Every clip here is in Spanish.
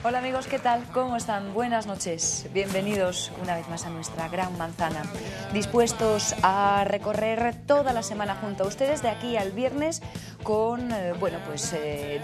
Hola amigos, ¿qué tal? ¿Cómo están? Buenas noches. Bienvenidos una vez más a nuestra Gran Manzana. Dispuestos a recorrer toda la semana junto a ustedes de aquí al viernes con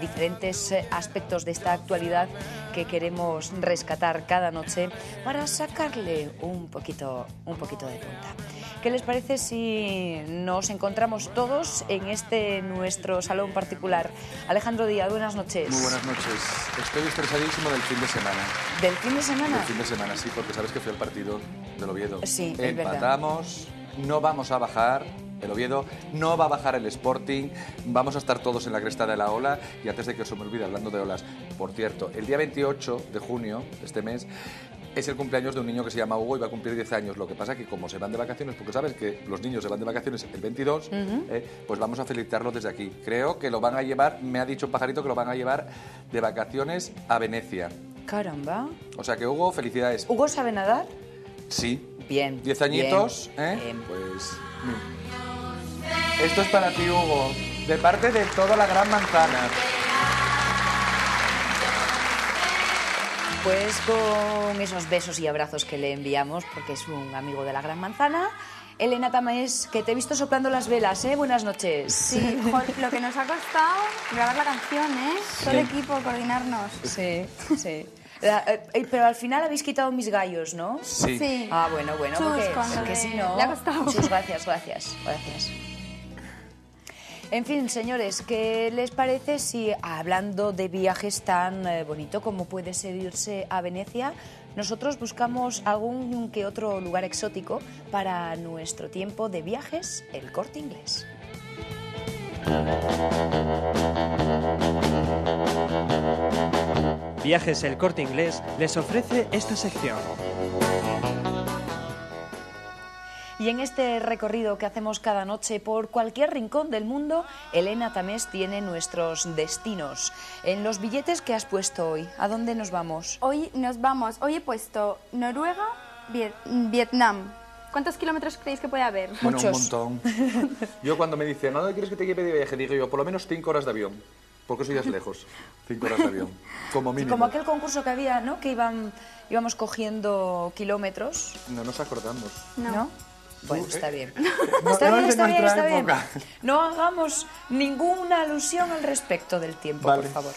diferentes aspectos de esta actualidad que queremos rescatar cada noche para sacarle un poquito de punta. ¿Qué les parece si nos encontramos todos en este nuestro salón particular? Alejandro Díaz, buenas noches. Muy buenas noches. Estoy estresadísimo del fin de semana. ¿Del fin de semana? Del fin de semana, sí, porque sabes que fui al partido del Oviedo. Sí, es verdad. Empatamos, no vamos a bajar. El Oviedo no va a bajar el Sporting, vamos a estar todos en la cresta de la ola. Y antes de que se me olvide, hablando de olas, por cierto, el día 28 de junio de este mes es el cumpleaños de un niño que se llama Hugo y va a cumplir 10 años. Lo que pasa es que como se van de vacaciones, porque sabes que los niños se van de vacaciones el 22, pues vamos a felicitarlo desde aquí. Creo que lo van a llevar, me ha dicho un pajarito que lo van a llevar de vacaciones a Venecia. Caramba. O sea que Hugo, felicidades. ¿Hugo sabe nadar? Sí. Bien. 10 añitos, bien, ¿eh? bien. Pues... Esto es para ti, Hugo, de parte de toda la Gran Manzana. Pues con esos besos y abrazos que le enviamos, porque es un amigo de la Gran Manzana. Elena Tamés, que te he visto soplando las velas, ¿eh? Buenas noches. Sí, lo que nos ha costado grabar la canción, ¿eh? Todo el equipo, coordinarnos. Sí, sí. Pero al final habéis quitado mis gallos, ¿no? Sí. Sí. Ah, bueno, porque si no... Le ha costado. Muchas gracias. En fin, señores, ¿qué les parece si, hablando de viajes tan bonito como puede ser irse a Venecia, nosotros buscamos algún que otro lugar exótico para nuestro tiempo de viajes, El Corte Inglés? Viajes El Corte Inglés les ofrece esta sección. Y en este recorrido que hacemos cada noche por cualquier rincón del mundo, Elena Tamés tiene nuestros destinos. En los billetes que has puesto hoy, ¿a dónde nos vamos? Hoy he puesto Noruega, Vietnam. ¿Cuántos kilómetros creéis que puede haber? Bueno, Muchos. un montón. Yo cuando me dicen, ¿a dónde quieres que te lleve de viaje? Digo yo, por lo menos 5 horas de avión. Porque eso ya es lejos. 5 horas de avión, como mínimo. Como aquel concurso que había, ¿no? Que íbamos cogiendo kilómetros. No nos acordamos. ¿No? Bueno, está bien. No Está es de bien. nuestra época. No hagamos ninguna alusión al respecto del tiempo, Vale. por favor.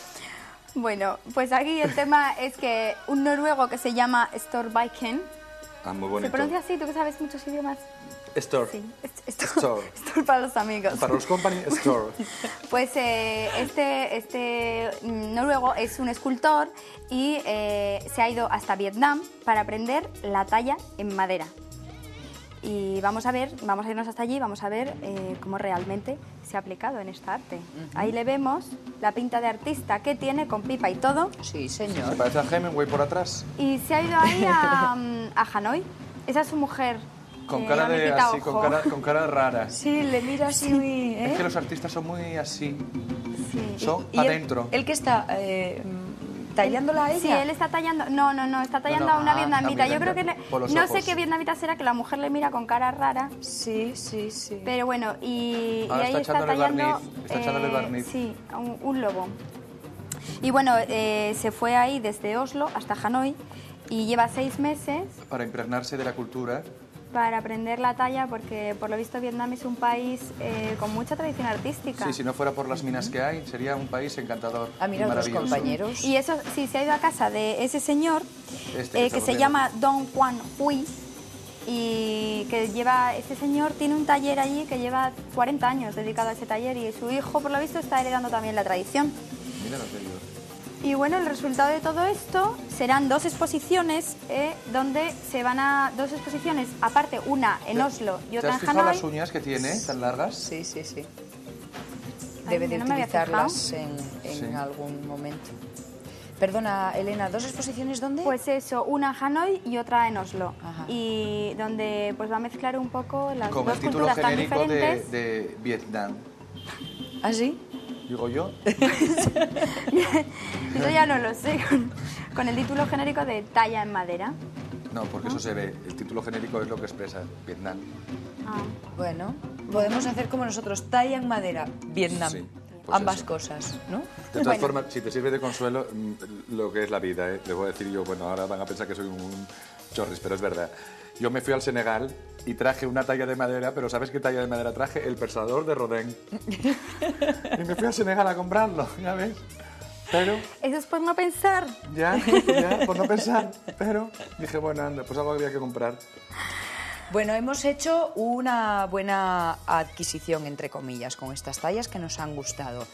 Bueno, pues aquí el tema es que un noruego que se llama Storviken. Ah, muy bonito. ¿Se pronuncia así? ¿Tú que sabes muchos idiomas? Store. Sí. Store. Store para los amigos. Para los company, store. Pues este noruego es un escultor y se ha ido hasta Vietnam para aprender la talla en madera. Y vamos a irnos hasta allí, vamos a ver cómo realmente se ha aplicado en esta arte. Ahí le vemos la pinta de artista que tiene con pipa y todo. Sí, ¿Se señor. parece a Hemingway por atrás? Y se ha ido ahí a Hanoi. Esa es su mujer. Con cara la de mitad así, ojo. con cara rara. Sí, le mira así muy... Es que los artistas son muy así. Sí. Son ¿Y adentro. él que está tallándola a ella? Sí, él está tallando... No, está tallando No, a una vietnamita. mira, Yo creo que... por los No ojos. sé qué vietnamita será, que la mujer le mira con cara rara. Sí. Pero bueno, y Ahora ahí está está echándole tallando... barniz, está echándole barniz. Sí, un lobo. Y bueno, se fue ahí desde Oslo hasta Hanoi y lleva 6 meses Para impregnarse de la cultura. para aprender la talla, porque por lo visto Vietnam es un país con mucha tradición artística. Sí, si no fuera por las minas que hay, sería un país encantador. Ah, mira, y otros maravilloso. compañeros. Y eso sí, se ha ido a casa de ese señor Este que estamos se viendo. llama Dong Quan Hui, y que este señor tiene un taller allí que lleva 40 años dedicado a ese taller, y su hijo por lo visto está heredando también la tradición. Mira, no sé yo. Y bueno, el resultado de todo esto serán 2 exposiciones, donde se van a... 2 exposiciones, aparte una en Oslo y ¿Te otra has en fijado Hanoi. las uñas que tiene, tan largas? Sí. Ay, Debe de yo no me había utilizarlas en Sí. algún momento. Perdona, Elena, ¿2 exposiciones dónde? Pues eso, una en Hanoi y otra en Oslo. Ajá. Y donde pues va a mezclar un poco las Como dos el título culturas tan genérico diferentes. de Vietnam. ¿Ah, sí? Digo yo. Eso ya no lo sé, con el título genérico de talla en madera. No, porque eso se ve. El título genérico es lo que expresa Vietnam. Ah. Bueno, podemos hacer como nosotros, talla en madera, Vietnam. Sí. Pues ambas eso. cosas, ¿no? De todas formas, si te sirve de consuelo, lo que es la vida, ¿eh? Les voy a decir yo, bueno, ahora van a pensar que soy un chorris, pero es verdad. Yo me fui al Senegal y traje una talla de madera, pero ¿sabes qué talla de madera traje? El persador de Rodin. Y me fui al Senegal a comprarlo, ¿ya ves? Pero... Eso es por no pensar. Ya, por no pensar. Pero dije, bueno, anda, pues algo había que comprar. Bueno, hemos hecho una buena adquisición, entre comillas, con estas tallas que nos han gustado.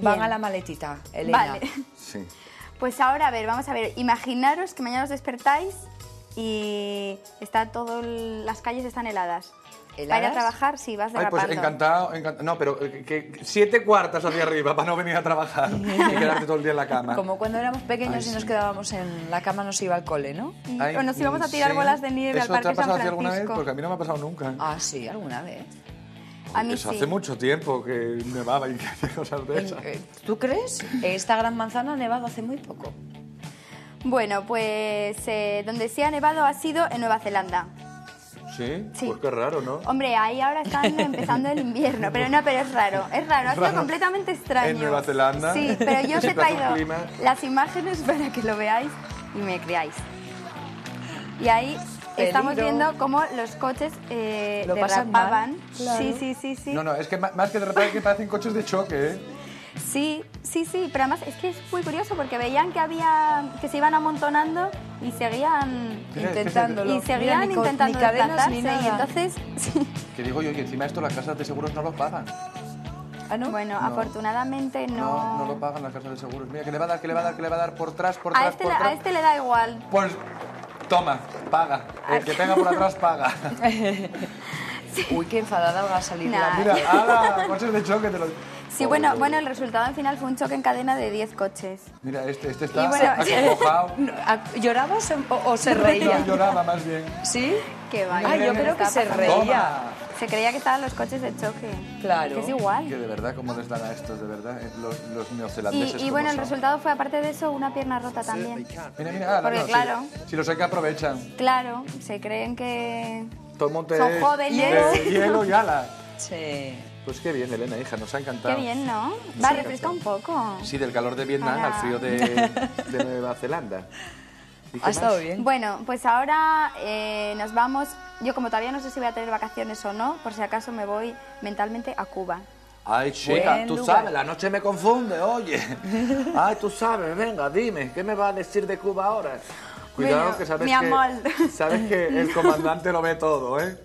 Van Bien. a la maletita, Elena. Vale. Sí. Pues ahora, a ver, vamos a ver. Imaginaros que mañana os despertáis y está las calles están heladas. Para ir a ¿Heladas? trabajar, sí, vas Ay, derrapando. pues encantado. No, pero que 7 cuartas hacia arriba para no venir a trabajar y quedarte todo el día en la cama. Como cuando éramos pequeños Ay, y nos sí. quedábamos en la cama, nos iba al cole, ¿no? Ay, O nos íbamos a tirar sí. bolas de nieve al ¿Eso Parque te ha pasado San a ti alguna vez? Francisco. Porque a mí no me ha pasado nunca. Ah, sí, alguna vez. A mí Eso sí. hace mucho tiempo que nevaba y que hacía cosas de esas. ¿Tú crees? Esta gran manzana ha nevado hace muy poco. Bueno, pues donde sí ha nevado ha sido en Nueva Zelanda. ¿Sí? Sí. Pues qué raro, ¿no? Hombre, ahí ahora están empezando el invierno, pero no, pero es raro, ha sido Raro. completamente extraño. En Nueva Zelanda. Sí, pero yo os he Siempre hace un traído clima. las imágenes para que lo veáis y me creáis. Y ahí estamos Peligro. viendo cómo los coches Lo pasan derrapaban. mal, claro. Sí. No, es que más que de repente que parecen coches de choque, ¿eh? Sí, pero además es que es muy curioso porque veían que se iban amontonando y seguían Mira, es que Intentándolo. y seguían Mira, ni intentando cadenas ni desplazarse y nada. entonces sí. Que digo yo, y encima esto las casas de seguros no lo pagan. Ah, ¿no? Bueno, No. afortunadamente No lo pagan las casas de seguros. Mira, que le va a dar, por atrás, a este le da igual. Pues toma, paga. El que tenga por atrás paga. Uy, qué enfadada va a salir Nah. la Mira, ala, coches de choque te lo... Sí, bueno, el resultado al final fue un choque en cadena de 10 coches. Mira, este está Y bueno, acongojado. ¿Lloraba o se reía? No, lloraba más bien. ¿Sí? Qué va. Ah, yo creo que se reía. Toma. Se creía que estaban los coches de choque. Claro. Que es Que igual. de verdad, ¿cómo les dan a estos, de verdad? Los neozelandeses. Y ¿cómo bueno, el son? resultado fue, aparte de eso, una pierna rota también. Mira, Porque, no, claro. Si los hay que aprovechan. Claro, se creen que... Todo el monte Son es jóvenes. de hielo y ala. Sí. Pues qué bien, Elena, hija, nos ha encantado. Qué bien, ¿no? Va, refresca un poco. Sí, del calor de Vietnam Para- al frío de Nueva Zelanda. ¿Y qué Ha estado más? bien. Bueno, pues ahora nos vamos... Yo como todavía no sé si voy a tener vacaciones o no, por si acaso me voy mentalmente a Cuba. Ay, chica, Buen tú lugar. sabes, la noche me confunde, oye. Ay, tú sabes, venga, dime, ¿qué me va a decir de Cuba ahora? Cuidado, Bueno, que sabes mi que... amor. Sabes que el comandante lo ve todo, ¿eh?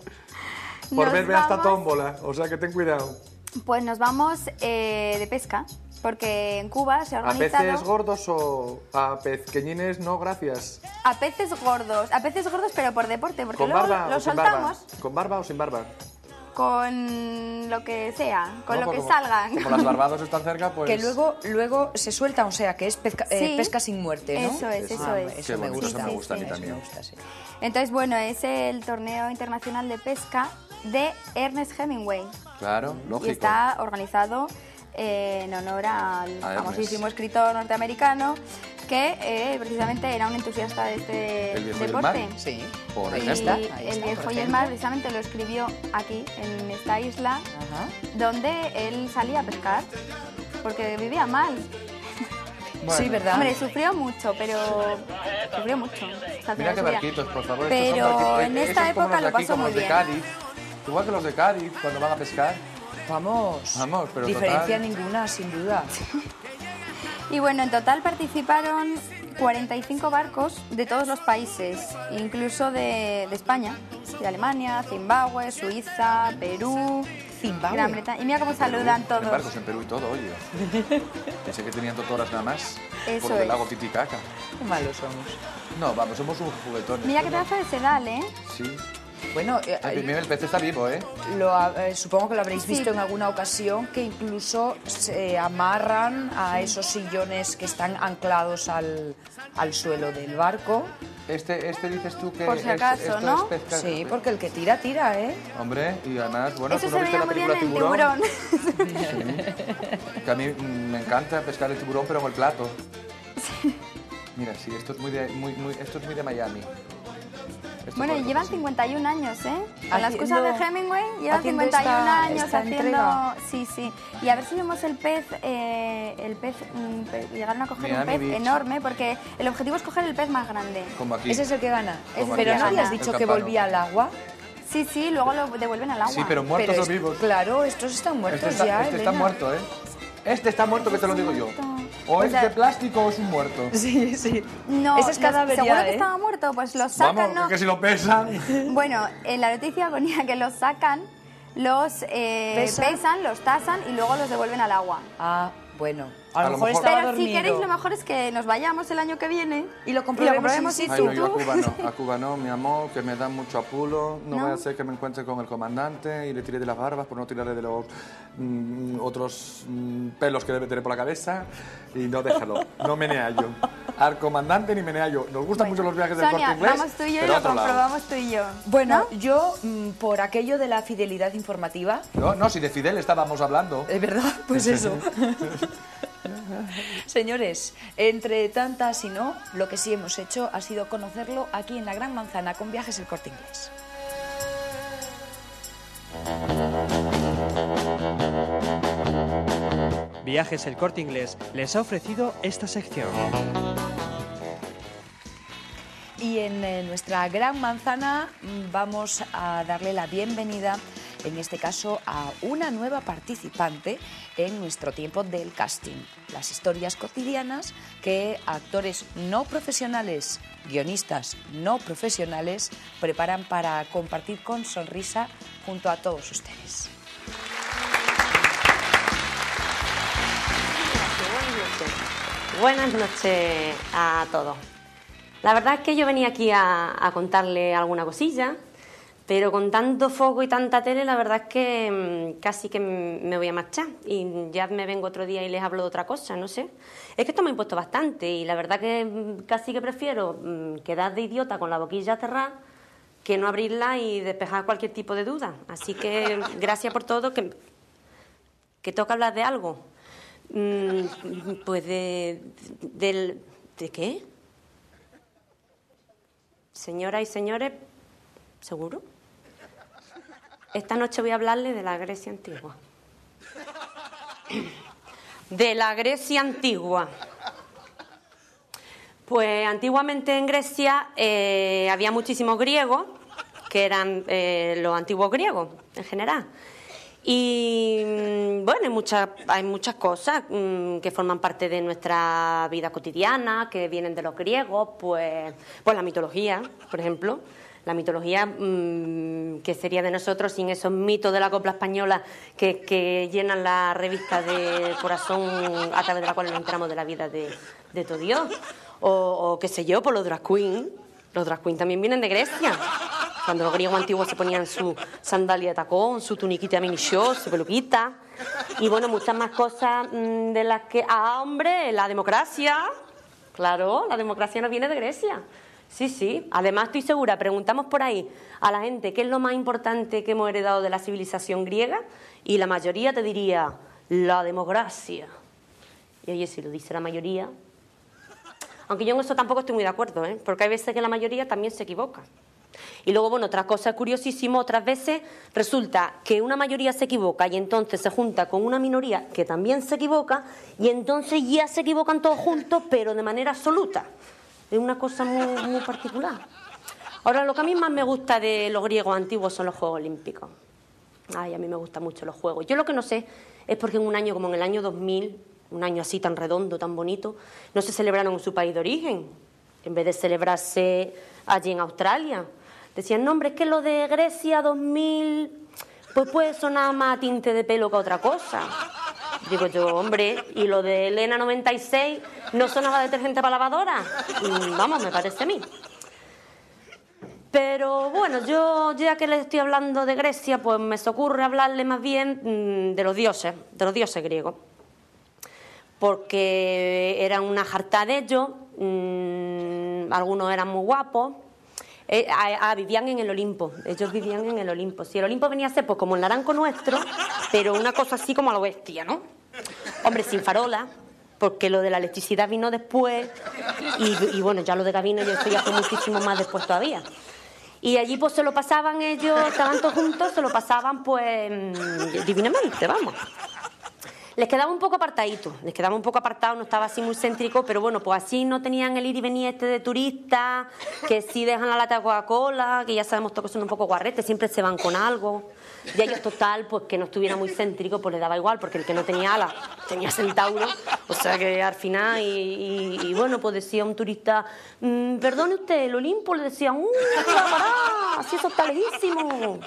Por Nos verme hasta vamos- tómbola, o sea que ten cuidado. Pues nos vamos de pesca, porque en Cuba se ha ¿A organizado... peces gordos o a pequeñines no, gracias? A peces gordos, pero por deporte, porque ¿Con luego barba los o sin barba? soltamos ¿Con barba o sin barba? con lo que sea, con No, lo pues que como- salgan. Como las barbados están cerca, pues... Que luego se sueltan, o sea, que es Sí. pesca sin muerte, ¿no? Eso es, eso es. Eso Qué me bonito, gusta. eso me gusta a mí Eso también. me gusta, sí. Entonces, bueno, es el torneo internacional de pesca de Ernest Hemingway Claro, lógico. y está organizado en honor al Ernest. famosísimo escritor norteamericano que precisamente era un entusiasta de este El viejo y el deporte. mar. Sí. Por Ahí ejemplo. está, Y ahí el está, viejo por y el ejemplo. mar precisamente lo escribió aquí, en esta isla, Ajá. donde él salía a pescar, porque vivía mal. Bueno. Sí, ¿verdad? Hombre, sufrió mucho, pero sufrió mucho. hasta el Mira final qué de su vida. barquitos, por favor. Pero estos son barquitos. en Esos esta como época los de lo aquí, pasó como muy los de bien. Cádiz. Igual que los de Cádiz cuando van a pescar. Vamos. Vamos, pero Diferencia total. ninguna, sin duda. Y bueno, en total participaron 45 barcos de todos los países, incluso de España, de Alemania, Zimbabue, Suiza, Perú, Zimbabue. Gran Bretaña. Y mira cómo saludan En todos. barcos en Perú y todo, oye. Pensé que tenían totoras nada más. Eso por el es. lago Titicaca. Qué malos somos. No, vamos, somos un juguetón. Mira qué pedazo de sedal, ¿eh? Sí. Bueno, Mira, el pez está vivo, ¿eh? supongo que lo habréis Sí. visto en alguna ocasión, que incluso se amarran a esos sillones que están anclados al suelo del barco. Este dices tú que Por si acaso, esto ¿no? es pesca. Sí, porque el que tira, tira, ¿eh? Hombre, y además, bueno, Eso ¿tú se no viste veía la muy bien película en Tiburón? Tiburón. Que a mí me encanta pescar el tiburón, pero en el plato. Mira, sí, esto es muy de Miami. Bueno, y llevan 51 años, ¿eh? Con las Haciendo- cosas de Hemingway, llevan haciendo 51 esta años haciendo... entrega. Sí, sí. Y a ver si vemos el pez, llegaron a coger un Miami pez Beach. enorme, porque el objetivo es coger el pez más grande. Como aquí. Ese es el que gana. Como Pero aquí. ¿no habías Gana. dicho El que campano. volvía al agua? Sí, sí, luego lo devuelven al agua. Sí, pero muertos Pero o vivos. Claro, estos están muertos Este ya, está Elena. muerto, ¿eh? Este está muerto, que te lo digo yo. O O es sea- de plástico o es un muerto. Sí, sí. No, Ese es cadáver seguro ya, que ¿eh? estaba muerto, pues lo sacan, Vamos, ¿no? que si lo pesan. Bueno, en la noticia ponía que los sacan, los pesan, los tasan y luego los devuelven al agua. Ah, bueno. A A lo lo mejor mejor- estaba Pero dormido. si queréis, lo mejor es que nos vayamos el año que viene Y lo comprobemos in in Ay, situ. no, yo a Cuba no, mi amor, que me dan mucho apulo. No, ¿No? voy a hacer que me encuentre con el comandante y le tire de las barbas por no tirarle de los otros pelos que debe tener por la cabeza. Y no, déjalo, no menea yo. Al comandante ni menea yo. Nos gustan mucho los viajes del Sonia, Corte Inglés, vamos tú y yo y pero lo a otro lado. comprobamos tú y yo. Bueno, yo, por aquello de la fidelidad informativa, No, si de Fidel estábamos hablando. ¿es verdad? Pues eso. Señores, entre tantas y no, lo que sí hemos hecho ha sido conocerlo aquí en la Gran Manzana con Viajes El Corte Inglés. Viajes El Corte Inglés les ha ofrecido esta sección. Y en nuestra Gran Manzana vamos a darle la bienvenida, en este caso, a una nueva participante en nuestro tiempo del casting. Las historias cotidianas que actores no profesionales, guionistas no profesionales, preparan para compartir con sonrisa junto a todos ustedes. Buenas noches a todos. La verdad es que yo venía aquí a contarle alguna cosilla, pero con tanto foco y tanta tele, la verdad es que casi que me voy a marchar y ya me vengo otro día y les hablo de otra cosa, no sé. Es que esto me ha impuesto bastante y la verdad que casi que prefiero quedar de idiota con la boquilla cerrada que no abrirla y despejar cualquier tipo de duda. Así que gracias por todo, que toca hablar de algo. Pues ¿de qué? Señoras y señores, ¿seguro? Esta noche voy a hablarles de la Grecia antigua. De la Grecia antigua. Pues antiguamente en Grecia había muchísimos griegos, que eran los antiguos griegos en general. Y bueno, hay muchas cosas que forman parte de nuestra vida cotidiana, que vienen de los griegos, pues la mitología, por ejemplo. La mitología, que sería de nosotros sin esos mitos de la copla española que llenan la revista de Corazón, a través de la cual nos enteramos de la vida de todo Dios. O qué sé yo, por los drag queen. Los drag queen también vienen de Grecia. Cuando los griegos antiguos se ponían su sandalia de tacón, su tuniquita mini short, su peluquita. Y bueno, muchas más cosas de las que... ¡Ah, hombre! La democracia. Claro, la democracia nos viene de Grecia. Sí, sí. Además, estoy segura, preguntamos por ahí a la gente qué es lo más importante que hemos heredado de la civilización griega y la mayoría te diría la democracia. Y oye, si lo dice la mayoría... Aunque yo en eso tampoco estoy muy de acuerdo, ¿eh? Porque hay veces que la mayoría también se equivoca. Y luego, bueno, otra cosa curiosísima, otras veces resulta que una mayoría se equivoca y entonces se junta con una minoría que también se equivoca y entonces ya se equivocan todos juntos, pero de manera absoluta. Es una cosa muy particular. Ahora, lo que a mí más me gusta de los griegos antiguos son los Juegos Olímpicos. Ay, a mí me gustan mucho los Juegos. Yo lo que no sé es porque en un año como en el año 2000, un año así tan redondo, tan bonito, no se celebraron en su país de origen, en vez de celebrarse allí en Australia. Decían, no, hombre, es que lo de Grecia 2000, pues puede sonar más a tinte de pelo que a otra cosa. Digo yo, hombre, ¿y lo de Elena 96 no sonaba detergente para lavadora? Vamos, me parece a mí. Pero bueno, yo ya que les estoy hablando de Grecia, pues me se ocurre hablarle más bien de los dioses griegos. Porque eran una jarta de ellos, algunos eran muy guapos. Vivían en el Olimpo, ellos vivían en el Olimpo. Si el Olimpo venía a ser pues como el naranco nuestro, pero una cosa así como a lo bestia, ¿no? Hombre, sin farola, porque lo de la electricidad vino después y bueno, ya lo de Gabino yo estoy ya fue muchísimo más después todavía. Y allí pues se lo pasaban ellos, estaban todos juntos, se lo pasaban pues divinamente, vamos. Les quedaba un poco apartadito, no estaba así muy céntrico, pero bueno, pues así no tenían el ir y venir este de turistas, que sí dejan la lata de Coca-Cola, que ya sabemos todos que son un poco guarretes, siempre se van con algo. Y a ellos total, pues que no estuviera muy céntrico, pues les daba igual, porque el que no tenía alas tenía centauro, o sea que al final, y bueno, pues decía un turista, perdone usted, el Olimpo, le decían, pará, si eso está lejísimo,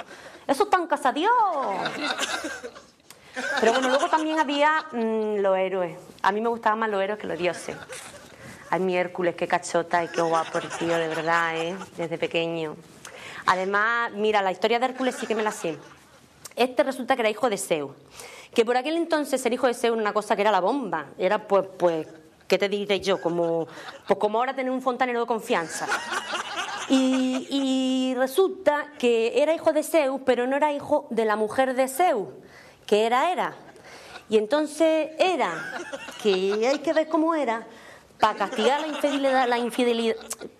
eso está en casa Dios. Pero bueno, luego también había los héroes. A mí me gustaban más los héroes que los dioses. Ay, mi Hércules, qué cachota y qué guapo el tío, de verdad, desde pequeño. Además, mira, la historia de Hércules sí que me la sé. Este resulta que era hijo de Zeus. Que por aquel entonces ser hijo de Zeus era una cosa que era la bomba. Era pues ¿qué te diré yo? Como ahora tener un fontanero de confianza. Y resulta que era hijo de Zeus, pero no era hijo de la mujer de Zeus, que era Hera. Y entonces Hera, que hay que ver cómo era, para castigar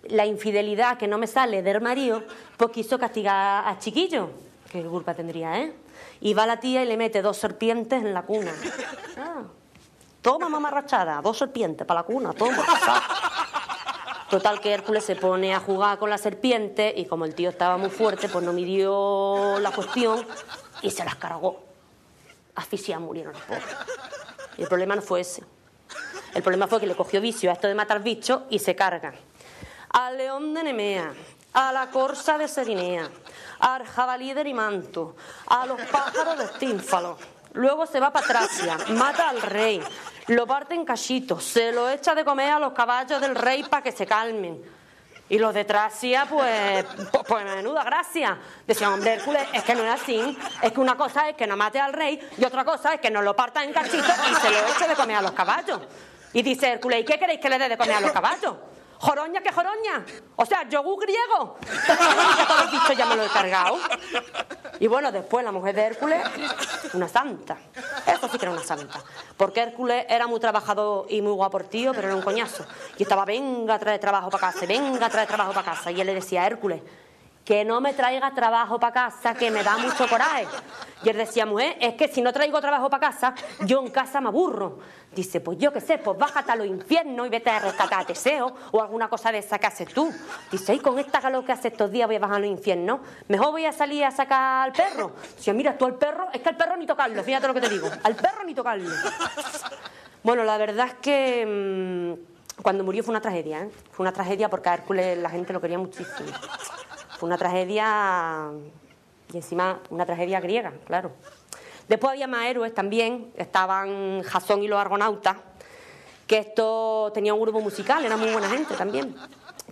la infidelidad que no me sale del marido, pues quiso castigar a chiquillo. Qué culpa tendría, ¿eh? Y va la tía y le mete 2 serpientes en la cuna. Toma, mamarrachada, 2 serpientes para la cuna, toma. Total que Hércules se pone a jugar con la serpiente y como el tío estaba muy fuerte, pues no midió la cuestión y se las cargó. Asfixiados murieron los pobres. Y el problema no fue ese. El problema fue que le cogió vicio a esto de matar bichos y se carga al león de Nemea, a la corza de Serinea, al jabalí de Erimanto, a los pájaros de Estínfalo. Luego se va para Tracia, mata al rey, lo parte en cachitos, se lo echa de comer a los caballos del rey para que se calmen. Y los de Tracia, pues menuda gracia. Decían, hombre, Hércules, es que no es así. Es que una cosa es que no mate al rey y otra cosa es que nos lo parta en cachitos y se lo eche de comer a los caballos. Y dice Hércules, ¿y qué queréis que le dé de comer a los caballos? ¿Joroña que joroña? O sea, yogur griego. Ya todos los bichos ya me lo he cargado. Y bueno, después la mujer de Hércules, una santa. Eso sí que era una santa. Porque Hércules era muy trabajador y muy guapo tío, pero era un coñazo. Y estaba, venga a traer trabajo para casa, venga a traer trabajo para casa. Y él le decía a Hércules, que no me traiga trabajo para casa, que me da mucho coraje. Y él decía, mujer, es que si no traigo trabajo para casa, yo en casa me aburro. Dice, pues yo qué sé, pues bájate a los infiernos y vete a rescatar a Teseo o alguna cosa de esa que haces tú. Dice, y con esta calor que hace estos días voy a bajar a los infiernos, mejor voy a salir a sacar al perro. Dice, mira, tú al perro, es que al perro ni tocarlo, fíjate lo que te digo, al perro ni tocarlo. Bueno, la verdad es que cuando murió fue una tragedia, ¿eh? Fue una tragedia porque a Hércules la gente lo quería muchísimo. Fue una tragedia, y encima una tragedia griega, claro. Después había más héroes también, estaban Jasón y los argonautas, que esto tenía un grupo musical, era muy buena gente también.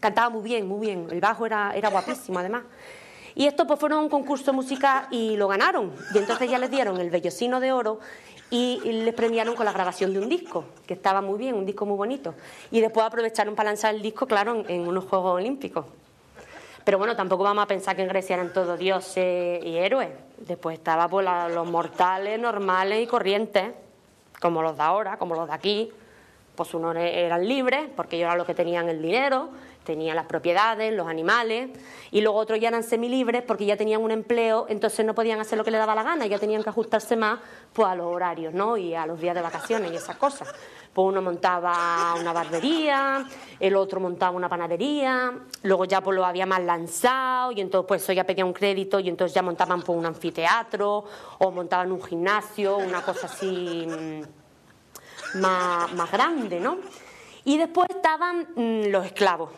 Cantaba muy bien, el bajo era guapísimo además. Y estos pues fueron a un concurso musical y lo ganaron. Y entonces ya les dieron el Vellocino de Oro y les premiaron con la grabación de un disco, que estaba muy bien, un disco muy bonito. Y después aprovecharon para lanzar el disco, claro, en unos Juegos Olímpicos. Pero bueno, tampoco vamos a pensar que en Grecia eran todos dioses y héroes. Después estaban pues, los mortales normales y corrientes, como los de ahora, como los de aquí. Pues unos eran libres, porque ellos eran los que tenían el dinero, tenían las propiedades, los animales, y luego otros ya eran semilibres porque ya tenían un empleo, entonces no podían hacer lo que les daba la gana, ya tenían que ajustarse más pues, a los horarios, ¿no? Y a los días de vacaciones y esas cosas. Pues uno montaba una barbería, el otro montaba una panadería, luego ya pues lo había más lanzado y entonces pues eso ya pedía un crédito y entonces ya montaban pues un anfiteatro o montaban un gimnasio, una cosa así más grande, ¿no? Y después estaban los esclavos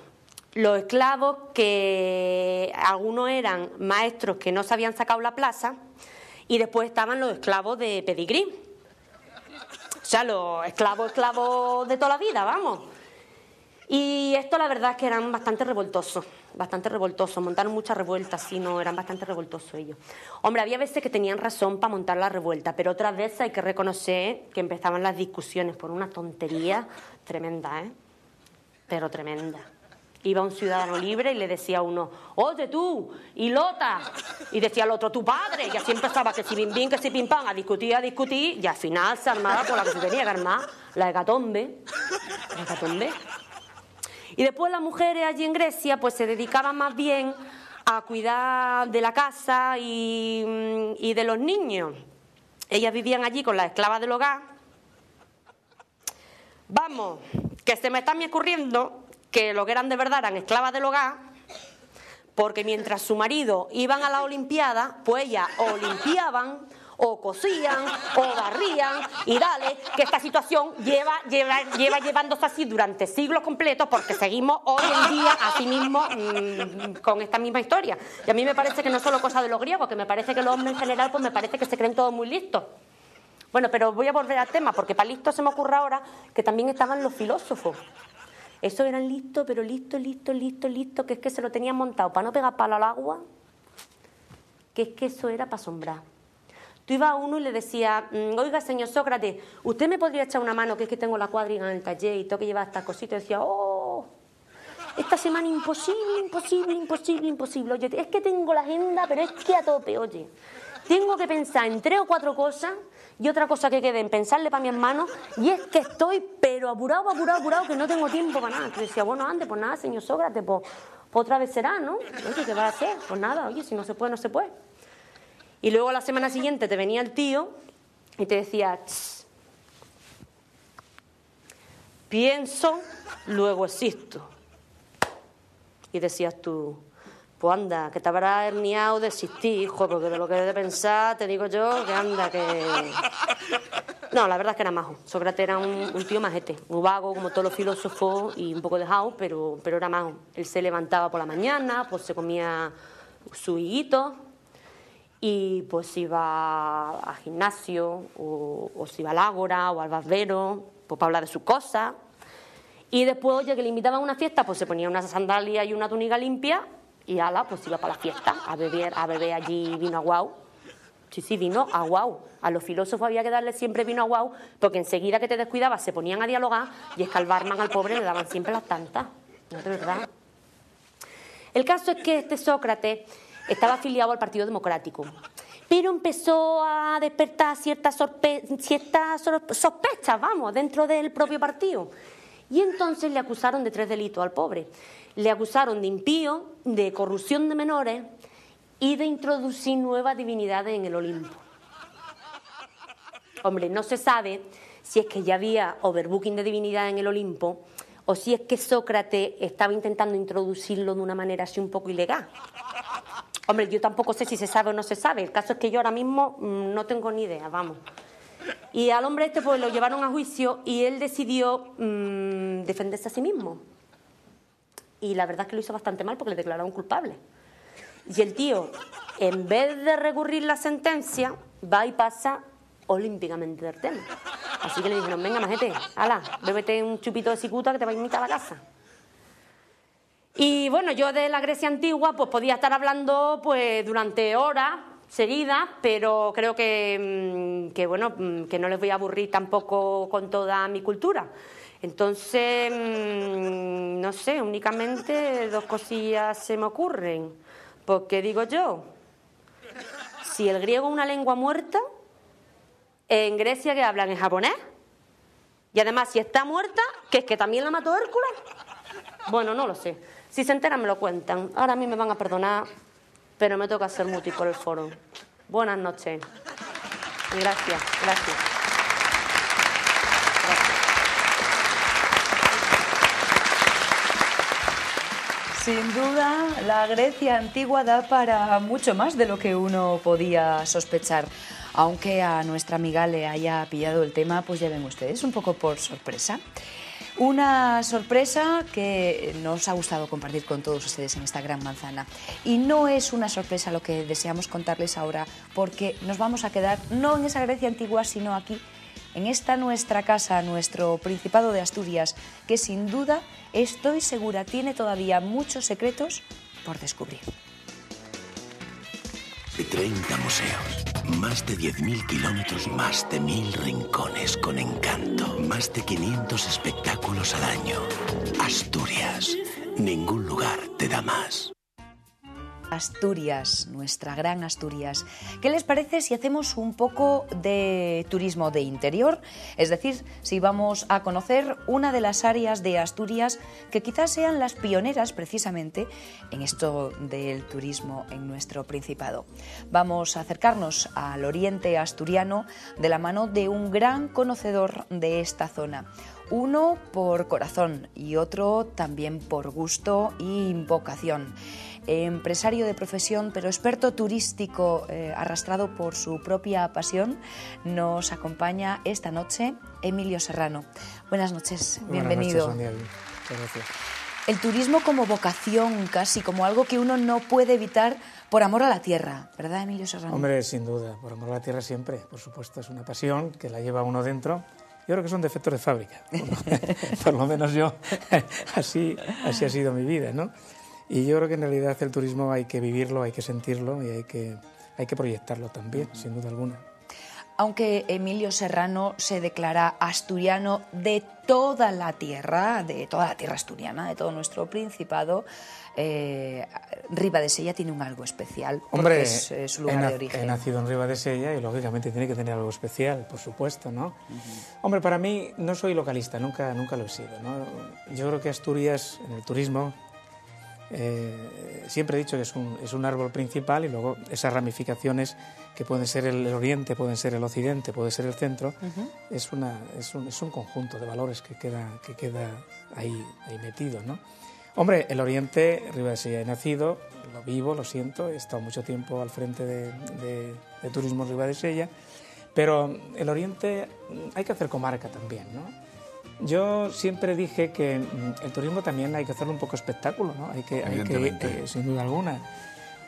que algunos eran maestros que no se habían sacado la plaza y después estaban los esclavos de pedigrí. O sea, los esclavos de toda la vida, vamos. Y esto la verdad es que eran bastante revoltosos, montaron muchas revueltas, sí, no, eran bastante revoltosos ellos. Hombre, había veces que tenían razón para montar la revuelta, pero otras veces hay que reconocer que empezaban las discusiones por una tontería tremenda, ¿eh? Pero tremenda. Iba un ciudadano libre y le decía a uno, oye tú, Hilota, y decía al otro, tu padre, y así empezaba que si bim bim, que si pim pam, a discutir, y al final se armaba por la que se tenía que armar, la hecatombe. Y después las mujeres allí en Grecia pues se dedicaban más bien a cuidar de la casa y de los niños. Ellas vivían allí con las esclavas del hogar. Vamos, que se me está ocurriendo que lo que eran de verdad eran esclavas del hogar, porque mientras su marido iban a la olimpiada, pues ellas o limpiaban, o cosían, o barrían, y dale, que esta situación lleva llevándose así durante siglos completos, porque seguimos hoy en día así mismo con esta misma historia. Y a mí me parece que no es solo cosa de los griegos, que me parece que los hombres en general, pues me parece que se creen todos muy listos. Bueno, pero voy a volver al tema, porque para listo se me ocurre ahora que también estaban los filósofos. Esos eran listos, pero listos, que es que se lo tenían montado para no pegar palo al agua, que es que eso era para asombrar. Tú ibas a uno y le decías, oiga, señor Sócrates, ¿usted me podría echar una mano, que es que tengo la cuadriga en el taller y tengo que llevar estas cositas? Y decía, esta semana imposible. Oye, es que tengo la agenda, pero es que a tope, oye. Tengo que pensar en 3 o 4 cosas y otra cosa que quede en pensarle para mi hermano, y es que estoy, pero apurado, que no tengo tiempo para nada. Yo decía, bueno, ande, pues nada, señor Sócrates, pues otra vez será, ¿no? Oye, ¿qué va a hacer? Pues nada, oye, si no se puede, no se puede. Y luego la semana siguiente te venía el tío y te decía, pienso, luego existo. Y decías tú, pues anda, que te habrás herniado de existir, hijo, porque de lo que he de pensar, te digo yo, que anda, que... No, la verdad es que era majo. Sócrates era un tío majete, muy vago, como todos los filósofos, y un poco dejado, pero era majo. Él se levantaba por la mañana, pues se comía su higuito, y pues iba al gimnasio, o se iba al ágora, o al barbero, pues para hablar de sus cosas. Y después, oye, que le invitaban a una fiesta, pues se ponía unas sandalias y una túnica limpia, y ala, pues iba para la fiesta, a beber allí vino aguau. Sí, vino aguau. A los filósofos había que darle siempre vino aguau, porque enseguida que te descuidabas se ponían a dialogar, y es que al barman, al pobre, le daban siempre las tantas. No es de verdad. El caso es que este Sócrates estaba afiliado al Partido Democrático, pero empezó a despertar ciertas sospechas, dentro del propio partido. Y entonces le acusaron de 3 delitos al pobre. Le acusaron de impío, de corrupción de menores y de introducir nuevas divinidades en el Olimpo. Hombre, no se sabe si es que ya había overbooking de divinidades en el Olimpo o si es que Sócrates estaba intentando introducirlo de una manera así un poco ilegal. Hombre, yo tampoco sé si se sabe o no se sabe. El caso es que yo ahora mismo no tengo ni idea, vamos. Y al hombre este pues lo llevaron a juicio y él decidió defenderse a sí mismo. Y la verdad es que lo hizo bastante mal porque le declararon culpable. Y el tío, en vez de recurrir la sentencia, va y pasa olímpicamente del tema. Así que le dijeron, venga, majete, ala, bébete un chupito de cicuta que te va a invitar a la casa. Y bueno, yo de la Grecia antigua pues podía estar hablando pues durante horas seguidas, pero creo que no les voy a aburrir tampoco con toda mi cultura. Entonces, no sé, únicamente 2 cosillas se me ocurren. Porque digo yo, si el griego es una lengua muerta, en Grecia que hablan en japonés, y además si está muerta, que es que también la mató Hércules. Bueno, no lo sé. Si se enteran me lo cuentan. Ahora a mí me van a perdonar, pero me toca hacer mutis por el foro. Buenas noches. Gracias. Sin duda, la Grecia antigua da para mucho más de lo que uno podía sospechar. Aunque a nuestra amiga le haya pillado el tema, pues ya ven ustedes, un poco por sorpresa. Una sorpresa que nos ha gustado compartir con todos ustedes en esta gran manzana. Y no es una sorpresa lo que deseamos contarles ahora, porque nos vamos a quedar no en esa Grecia antigua, sino aquí, en esta nuestra casa, nuestro Principado de Asturias, que sin duda, estoy segura, tiene todavía muchos secretos por descubrir. 30 museos, más de 10.000 kilómetros, más de 1.000 rincones con encanto, más de 500 espectáculos al año. Asturias, ningún lugar te da más. Asturias, nuestra gran Asturias. ¿Qué les parece si hacemos un poco de turismo de interior? Es decir, si vamos a conocer una de las áreas de Asturias que quizás sean las pioneras precisamente en esto del turismo en nuestro Principado. Vamos a acercarnos al oriente asturiano de la mano de un gran conocedor de esta zona. Uno por corazón y otro también por gusto y vocación. Empresario de profesión, pero experto turístico arrastrado por su propia pasión, nos acompaña esta noche Emilio Serrano. Buenas noches, bienvenido. Buenas noches, Sonia. Muchas gracias. El turismo como vocación, casi como algo que uno no puede evitar por amor a la tierra, ¿verdad, Emilio Serrano? Hombre, sin duda, por amor a la tierra siempre, por supuesto, es una pasión que la lleva uno dentro. Yo creo que son defectos de fábrica, por lo menos yo, así ha sido mi vida, ¿no? Y yo creo que en realidad el turismo hay que vivirlo, hay que sentirlo y hay que proyectarlo también, sin duda alguna. Aunque Emilio Serrano se declara asturiano de toda la tierra asturiana, de todo nuestro Principado, Ribadesella tiene un algo especial, porque Hombre, es su lugar de origen. He nacido en Ribadesella y lógicamente tiene que tener algo especial, por supuesto, ¿no? Hombre, para mí no soy localista, nunca lo he sido, ¿no? Yo creo que Asturias, en el turismo, siempre he dicho que es un árbol principal y luego esas ramificaciones que pueden ser el oriente, pueden ser el occidente, puede ser el centro, es un conjunto de valores que queda ahí metido, ¿no? Hombre, el oriente, Ribadesella he nacido, lo vivo, lo siento, he estado mucho tiempo al frente de Turismo Ribadesella, pero el oriente hay que hacer comarca también, ¿no? Yo siempre dije que el turismo también hay que hacerlo un poco espectáculo, ¿no? Hay que sin duda alguna.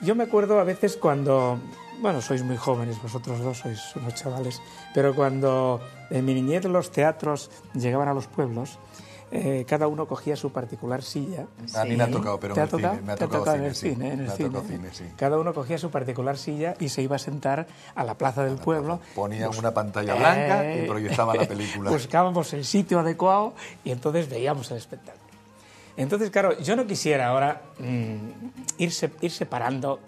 Yo me acuerdo a veces cuando, bueno, sois muy jóvenes, vosotros dos sois unos chavales, pero cuando en mi niñez los teatros llegaban a los pueblos, cada uno cogía su particular silla. A mí me ha tocado, pero me ha tocado en el cine. Sí. Cada uno cogía su particular silla y se iba a sentar a la plaza del pueblo. Ponía una pantalla blanca y proyectaba la película. Buscábamos el sitio adecuado y entonces veíamos el espectáculo. Entonces, claro, yo no quisiera ahora ir separando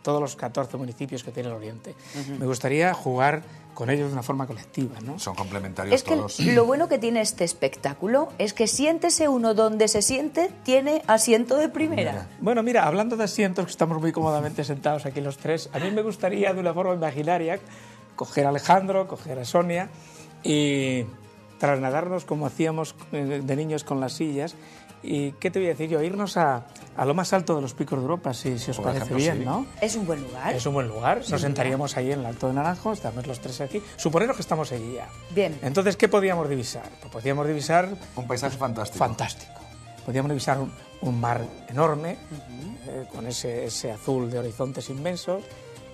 todos los 14 municipios que tiene el Oriente. Me gustaría jugar con ellos de una forma colectiva, ¿no? Son complementarios es que todos. Lo bueno que tiene este espectáculo es que siéntese uno donde se siente, tiene asiento de primera. Bueno, mira, hablando de asientos, que estamos muy cómodamente sentados aquí los tres, a mí me gustaría de una forma imaginaria coger a Alejandro, coger a Sonia y trasladarnos como hacíamos de niños con las sillas. ¿Y qué te voy a decir yo? Irnos a lo más alto de los picos de Europa, si os Por parece ejemplo, bien, sí. ¿no? Es un buen lugar. Es un buen lugar. Nos sentaríamos ahí en el Alto de Naranjo, estamos los tres aquí. Suponeros que estamos allí ya. Bien. Entonces, ¿qué podíamos divisar? Pues podíamos divisar... Un paisaje fantástico. Fantástico. Podíamos divisar un mar enorme, con ese azul de horizontes inmensos.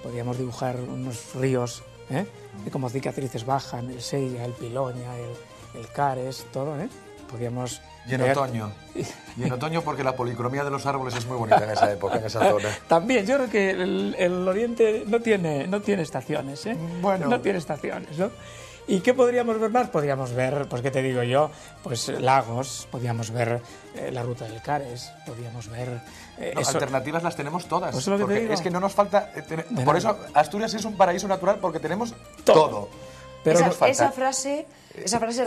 Podíamos dibujar unos ríos, que como cicatrices bajan, el Sella, el Piloña, el Cares, todo, Podíamos... Y en otoño porque la policromía de los árboles es muy bonita en esa época, en esa zona. También, yo creo que el Oriente no tiene estaciones, Bueno. No tiene estaciones, ¿no? ¿Y qué podríamos ver más? Podríamos ver, pues qué te digo yo, pues lagos, podríamos ver la ruta del Cares, podríamos ver... Alternativas las tenemos todas, Pues es lo que te porque digo. es que no nos falta... por eso Asturias es un paraíso natural, porque tenemos todo. Pero esa frase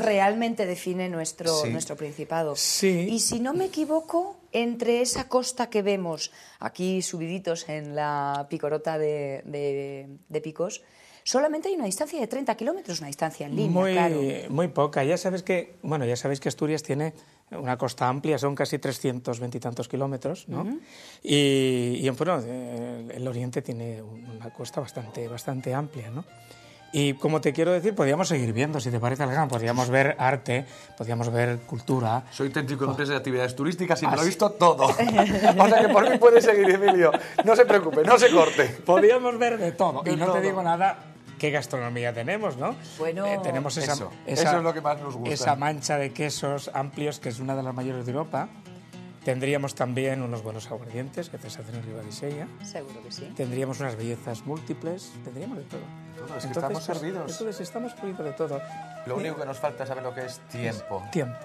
realmente define nuestro Principado. Sí. Y si no me equivoco, entre esa costa que vemos aquí subiditos en la picorota de Picos, solamente hay una distancia de 30 kilómetros, una distancia en línea, claro. Muy poca. Ya sabéis que Asturias tiene una costa amplia, son casi 320 y tantos kilómetros, ¿no? Y bueno, el Oriente tiene una costa bastante amplia, ¿no? Y como te quiero decir, podríamos seguir viendo, si te parece, Alejandro, podríamos ver arte, podríamos ver cultura. Soy técnico de empresa de actividades turísticas y me lo he visto todo. O sea que por mí puede seguir, Emilio. No se preocupe, no se corte. Podríamos ver de todo. Y no te digo nada, qué gastronomía tenemos, ¿no? Bueno, tenemos eso es lo que más nos gusta. Esa mancha de quesos amplios, que es una de las mayores de Europa. Tendríamos también unos buenos aguardientes que se hacen en Ribadesella. Seguro que sí. Tendríamos unas bellezas múltiples, tendríamos de todo. Es que estamos servidos. Entonces estamos servidos de todo. Lo único que nos falta es saber lo que es tiempo. Tiempo.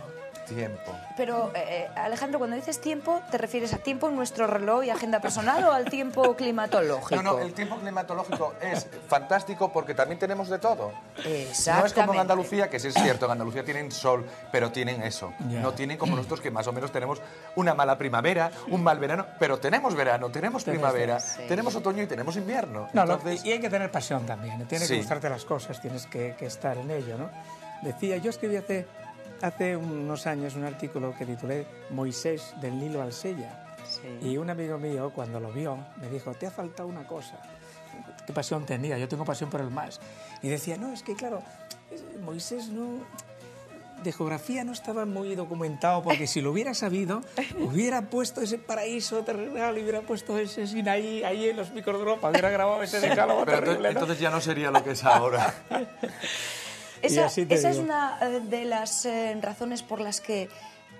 Tiempo. Pero, Alejandro, cuando dices tiempo, ¿te refieres a tiempo en nuestro reloj y agenda personal o al tiempo climatológico? No, el tiempo climatológico es fantástico porque también tenemos de todo. Exactamente. No es como en Andalucía, que sí es cierto, en Andalucía tienen sol, pero tienen eso. Ya. No tienen como nosotros, que más o menos tenemos una mala primavera, un mal verano, pero tenemos verano, tenemos primavera, tenemos otoño y tenemos invierno. No, Entonces, y hay que tener pasión también, tienes Sí. que gustarte las cosas, tienes que estar en ello, ¿no? Decía, yo escribí hace unos años un artículo que titulé Moisés del Nilo al Sella. Sí. Y un amigo mío, cuando lo vio, me dijo, te ha faltado una cosa. ¿Qué pasión tenía? Yo tengo pasión por el mar. Y decía, no, es que claro, Moisés no... de geografía no estaba muy documentado, porque si lo hubiera sabido, hubiera puesto ese paraíso terrenal, hubiera puesto ese Sinaí ahí en los picos de Europa, hubiera grabado ese decálogo pero terrible, ¿no? entonces ya no sería lo que es ahora. Esa así te es digo. una de las razones por las que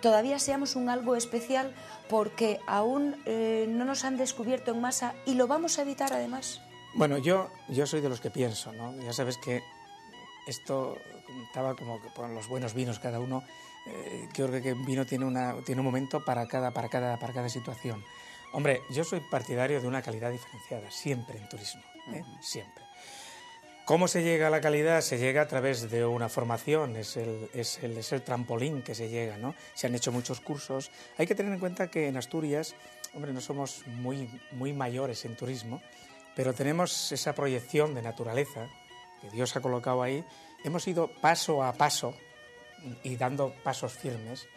todavía seamos un algo especial, porque aún no nos han descubierto en masa y lo vamos a evitar además. Bueno, yo soy de los que pienso, ¿no? Ya sabes que esto estaba como que por los buenos vinos cada uno, creo que un vino tiene un momento para cada situación. Hombre, yo soy partidario de una calidad diferenciada, siempre en turismo, siempre. ¿Cómo se llega a la calidad? Se llega a través de una formación, es el trampolín que se llega, ¿no? Se han hecho muchos cursos. Hay que tener en cuenta que en Asturias, hombre, no somos muy mayores en turismo, pero tenemos esa proyección de naturaleza que Dios ha colocado ahí. Hemos ido paso a paso y dando pasos firmes.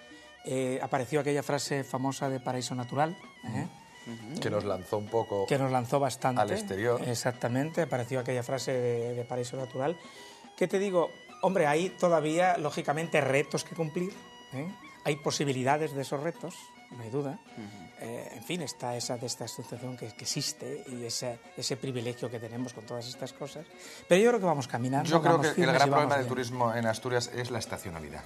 Apareció aquella frase famosa de paraíso natural, Que nos lanzó un poco que nos lanzó bastante al exterior. Exactamente, apareció aquella frase de paraíso natural. ¿Qué te digo? Hombre, hay todavía, lógicamente, retos que cumplir, ¿eh? Hay posibilidades de esos retos, no hay duda. En fin, está esta asociación que existe y ese privilegio que tenemos con todas estas cosas. Pero yo creo que vamos caminando. Yo creo vamos que el firmes gran y vamos problema del bien. turismo en Asturias es la estacionalidad.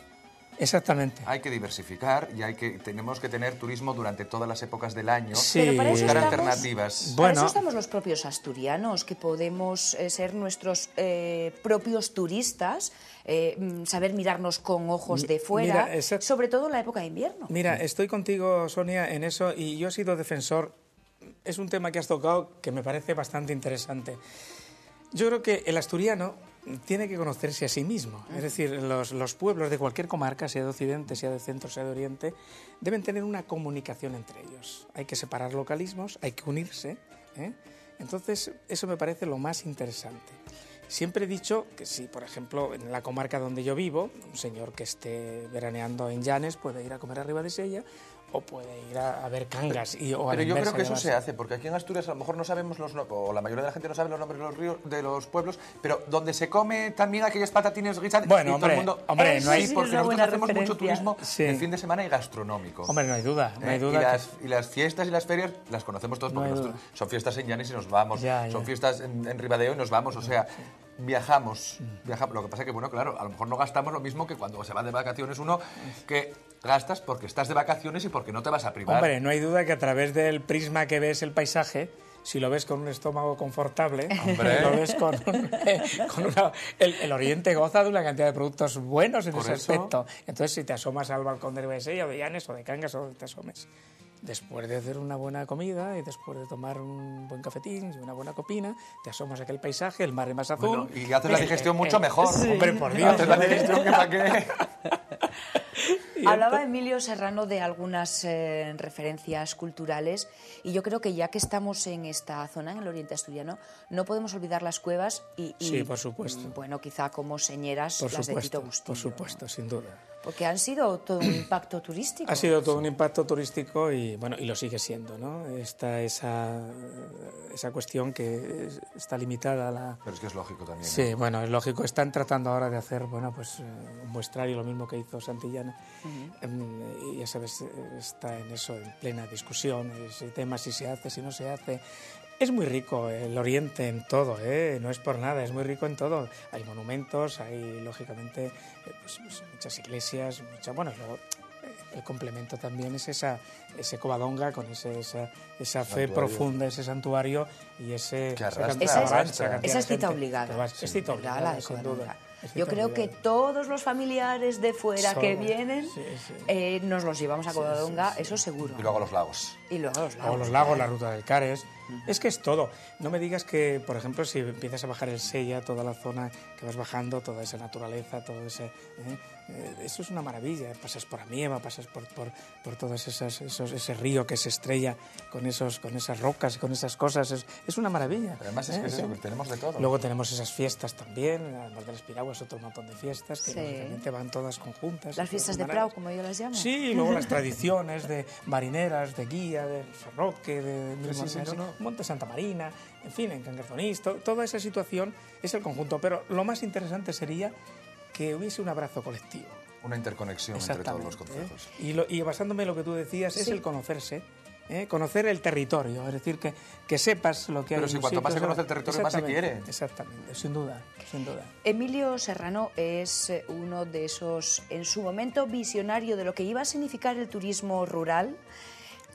Exactamente. Hay que diversificar y tenemos que tener turismo durante todas las épocas del año. Sí. Pero para eso Buscar estamos- alternativas. Para eso Bueno. estamos los propios asturianos, que podemos ser nuestros propios turistas, saber mirarnos con ojos de fuera, mira, sobre todo en la época de invierno. Mira, estoy contigo, Sonia, en eso, y yo he sido defensor. Es un tema que has tocado que me parece bastante interesante. Yo creo que el asturiano tiene que conocerse a sí mismo. Es decir, los pueblos de cualquier comarca, sea de Occidente, sea de Centro, sea de Oriente, deben tener una comunicación entre ellos. Hay que separar localismos, hay que unirse, ¿eh? Entonces, eso me parece lo más interesante. Siempre he dicho que si, por ejemplo, en la comarca donde yo vivo, un señor que esté veraneando en Llanes puede ir a comer arriba de Sella o puede ir a ver Cangas. O a Pero yo la creo que inversa, eso se hace, porque aquí en Asturias a lo mejor no sabemos o la mayoría de la gente no sabe los nombres de los ríos, de los pueblos, pero donde se come también aquellas patatines guisadas, Bueno, y hombre, todo el mundo... hombre, Eso no hay... sí porque es una nosotros buena hacemos mucho referencia. turismo Sí. de fin de semana y gastronómico. Hombre, no hay duda, no hay ¿Eh? duda. Y las fiestas y las ferias las conocemos todos, No porque hay nosotros, duda. son fiestas en Llanes y nos vamos, Ya, son ya. fiestas en Ribadeo y nos vamos, o sea, viajamos. Lo que pasa es que, bueno, claro, a lo mejor no gastamos lo mismo que cuando se va de vacaciones uno, que gastas porque estás de vacaciones y porque no te vas a privar. Hombre, no hay duda que a través del prisma que ves el paisaje, si lo ves con un estómago confortable, Hombre. lo ves el Oriente goza de una cantidad de productos buenos en Por ese eso. aspecto. Entonces, si te asomas al balcón de Ribadesella o de Llanes o de Cangas o donde te asomes, después de hacer una buena comida y después de tomar un buen cafetín y una buena copina, te asomas a aquel paisaje, el mar es más azul. Bueno, y haces la digestión mucho mejor. Hombre, por Dios. Haces la digestión que para qué. Hablaba Emilio Serrano de algunas referencias culturales y yo creo que ya que estamos en esta zona, en el oriente asturiano, no podemos olvidar las cuevas y Sí, por supuesto. Bueno, quizá como señeras Por las de Tito supuesto, Bustillo, por supuesto, sin duda. ¿no? Porque han sido todo un impacto turístico. Ha sido todo un impacto turístico y bueno, y lo sigue siendo, ¿no? Está esa cuestión que está limitada a la... Pero es que es lógico también. Sí, bueno, es lógico. Están tratando ahora de hacer, bueno, pues un muestrario, lo mismo que hizo Santillana. Y ya sabes, está en eso, en plena discusión, ese tema, si se hace, si no se hace. Es muy rico el Oriente en todo, no es por nada, es muy rico en todo. Hay monumentos, hay lógicamente pues, muchas iglesias, bueno, luego el complemento también es ese Covadonga con esa fe Santuario. profunda, ese santuario y Que arrastra, cantidad arrastra. cantidad Esa de es cita gente obligada. que va- es cita ¿Verdad? La obligada, de sin Covadonga. duda. Yo creo que todos los familiares de fuera que vienen nos los llevamos a Covadonga, eso seguro. Y luego a los lagos. Y luego a los lagos. O los lagos, la ruta del Cares. Es que es todo. No me digas que, por ejemplo, si empiezas a bajar el Sella, toda la zona que vas bajando, toda esa naturaleza, todo ese... eso es una maravilla. Pasas por Amieva, pasas por todas ese río que se estrella con esas rocas, con esas cosas. Es una maravilla. Pero además es que es eso, que tenemos de todo. Luego tenemos esas fiestas también, además de las piraguas, otro montón de fiestas que realmente van todas conjuntas. Las fiestas de Prau, como yo las llamo. Sí, y luego las tradiciones de marineras, de guía, de Sarroque, de Monte Santa Marina, en fin, en Cangarzonís, toda esa situación es el conjunto. Pero lo más interesante sería que hubiese un abrazo colectivo. Una interconexión entre todos los concejos. Y basándome en lo que tú decías, es el conocerse. Conocer el territorio, es decir, que sepas lo que hay. Pero si cuanto más se conoce el territorio, más se quiere. Exactamente, sin duda, sin duda. Emilio Serrano es uno de esos, en su momento, visionario de lo que iba a significar el turismo rural.